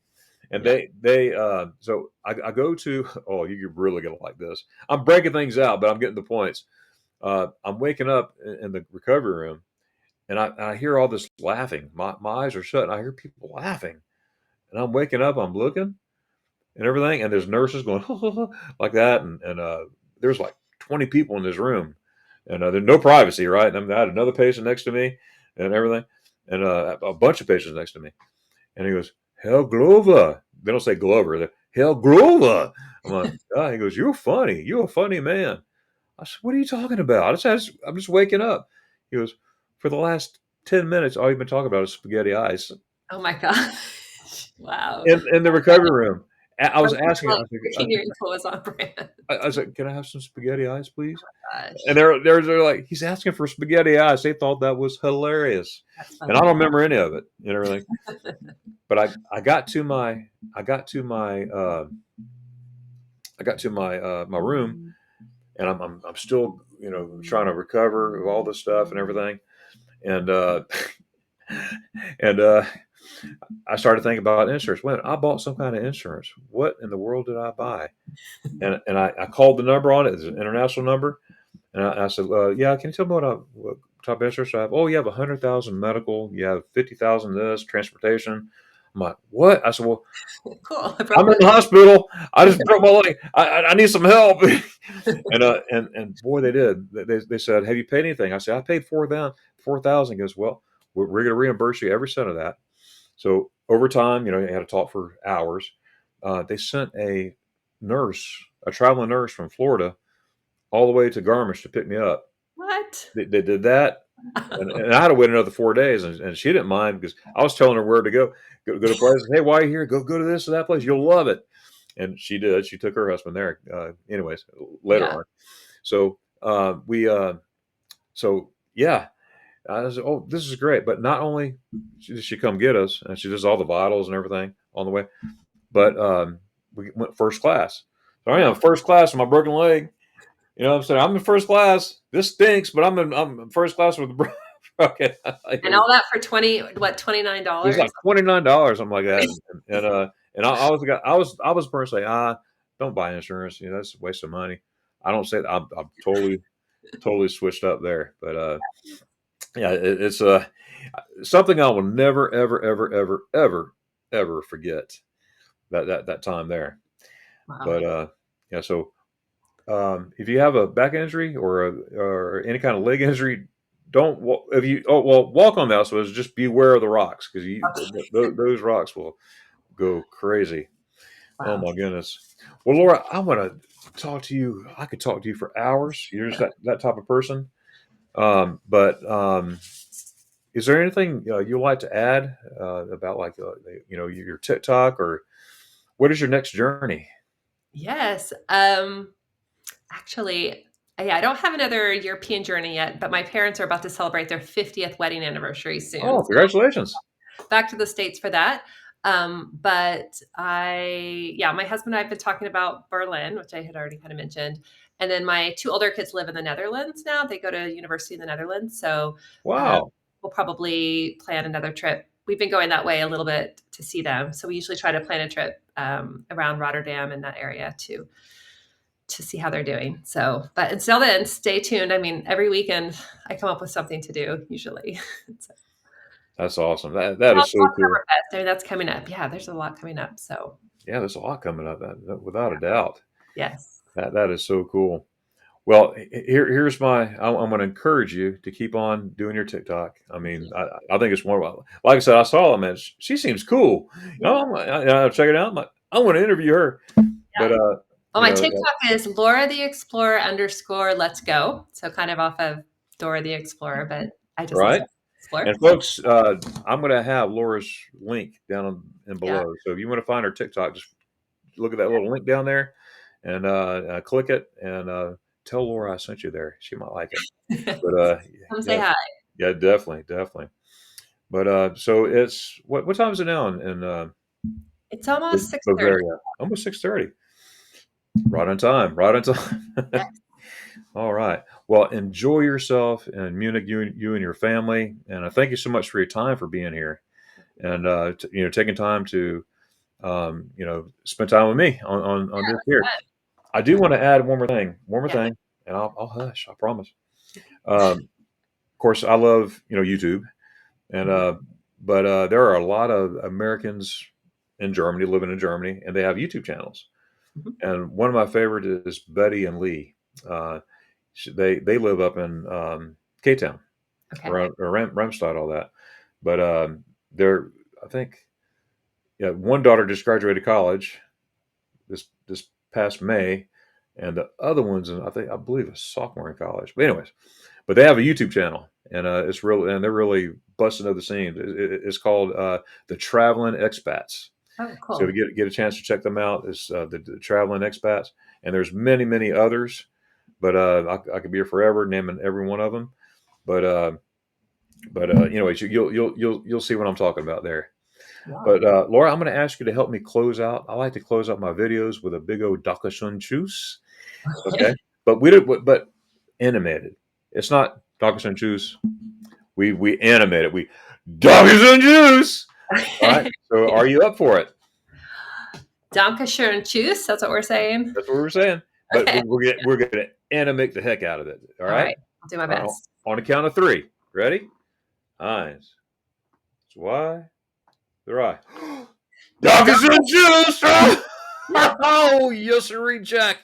And Yeah. so I go to, oh, you're really going to like this. I'm breaking things out, but I'm getting the points. I'm waking up in the recovery room, and I hear all this laughing. My eyes are shut, and I hear people laughing. And I'm waking up, I'm looking and everything, and there's nurses going like that. And there's like 20 people in this room, and there's no privacy, right? And I had another patient next to me and everything, and a bunch of patients next to me. And he goes, Hell Glover. They don't say Glover. They're, Hell Glover. I'm like, oh. He goes, you're funny. You're a funny man. I said, what are you talking about? I'm just waking up. He goes, for the last 10 minutes, all you've been talking about is spaghetti ice. Oh my gosh. Wow. In the recovery room. I was asking, Like freaking your influence on brand. I said, can I have some spaghetti ice, please? And Gosh. they're like, he's asking for spaghetti ice. They thought that was hilarious. That's And I don't funny. remember any of it and everything. But I got to my I got to my my room, and I'm still trying to recover of all this stuff and everything, and and I started thinking about insurance. When I bought some kind of insurance, what in the world did I buy? And I called the number on it. It's an international number, and I said, yeah, can you tell me what type of insurance I have? Oh, you have 100,000 medical, you have 50,000 this transportation. I'm like, what? I said, well, Cool. I'm in the hospital. I just broke my leg. I need some help. And boy, they did. They said, have you paid anything? I said, I paid 4,000. He goes, well, we're going to reimburse you every cent of that. So over time, you had to talk for hours. They sent a traveling nurse from Florida, all the way to Garmisch to pick me up. What? They did that, and I had to wait another 4 days, and she didn't mind because I was telling her where to go. Go to places. Hey, why are you here? Go to this or that place. You'll love it. And she did. She took her husband there. Anyways, later Yeah. on. So we. So yeah, I said, oh, this is great. But not only did she come get us, and she does all the vitals and everything on the way, but we went first class. So I am first class with my broken leg. You know what I'm saying? I'm in first class. This stinks, but I'm in first class with the okay. And all that for It was $29? like $29, something like that. And I was the guy, I was the person say, don't buy insurance. That's a waste of money. I don't say that. I'm totally switched up there. But yeah, it's something I will never ever forget that time there. Wow. But yeah, so if you have a back injury or any kind of leg injury, don't if you walk on the house was just beware of the rocks because those rocks will go crazy. Oh Wow. my goodness. Well, Laura, I want to talk to you. I could talk to you for hours. You're just that type of person. But is there anything you'd like to add about like your TikTok or what is your next journey? Yes. Actually, yeah, I don't have another European journey yet, but my parents are about to celebrate their 50th wedding anniversary soon. Oh, congratulations! So back to the States for that. But yeah, my husband and I have been talking about Berlin, which I had already kind of mentioned. And then my two older kids live in the Netherlands now. They go to university in the Netherlands. So um, Wow. we'll probably plan another trip. We've been going that way a little bit to see them. So we usually try to plan a trip around Rotterdam and that area to see how they're doing. So, but until then, stay tuned. I mean, every weekend I come up with something to do usually. So, That's awesome. That is so cool. I mean, that's coming up. Yeah, there's a lot coming up. So Yeah, there's a lot coming up, without a doubt. yes. That is so cool. Well, here's I'm going to encourage you to keep on doing your TikTok. I mean, I think it's more about, like I said, I saw them and she seems cool. Yeah. I'll check it out. I want to interview her, but Yeah. Well, you my know, TikTok is Laura the Explorer _ Let's Go. So kind of off of Dora the Explorer, but I just right. explore. And folks, I'm going to have Laura's link down in Yeah. below. So if you want to find her TikTok, just look at that little link down there and click it and tell Laura I sent you there. She might like it. But Come say yeah, hi. yeah, definitely. But so it's what time is it now in It's almost 6:30. Bavaria? Almost 6:30. Right on time. Right on time. Yeah. All right. Well, enjoy yourself in Munich, you and your family, and thank you so much for your time for being here, and taking time to spend time with me on this here. I do want to add one more Yeah. thing, and I'll hush. I promise. Of course, I love YouTube, and but there are a lot of Americans in Germany living in Germany, and they have YouTube channels. Mhm. And one of my favorites is Betty and Lee. Uh, they live up in K Town, Okay. around Ramstein, all that. But they're I think one daughter just graduated college this past May, and the other one's I believe a sophomore in college. But anyways, but they have a YouTube channel, and it's real, and they're really busting up the scene. It's called the Traveling Expats. Oh, So to cool. get a chance to check them out, is the Traveling Expats, and there's many others, but I could be here forever naming every one of them. But anyways, you'll see what I'm talking about there. Wow. But Laura, I'm going to ask you to help me close out. I like to close out my videos with a big old Tschüss. Okay, but we don't. But animated. It's not Tschüss. We animate it. We Tschüss. All right. So are you up for it? Danke schön, tschüss. That's what we're saying. That's what we're saying. But Okay. we're gonna animate the heck out of it. All All right. right. I'll do my best. On the count of 3. Ready? 1, 2, 3. Dankeschön, tschüss. Oh, yes, sir, Jack.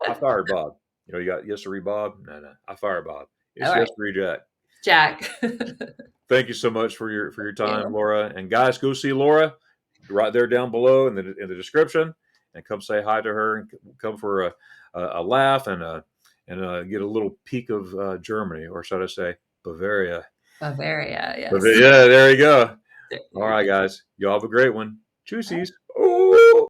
I fired Bob. You got yes, sir, Bob. No, I fired Bob. It's All right. yes, sir, Jack. Jack. Thank you so much for your time, Laura. And guys, go see Laura right there down below in the description, and come say hi to her, and come for a laugh and get a little peek of Germany, or should I say Bavaria? Bavaria, yes. Yeah, there you go. All right, guys. Y'all have a great one. Tschüssis.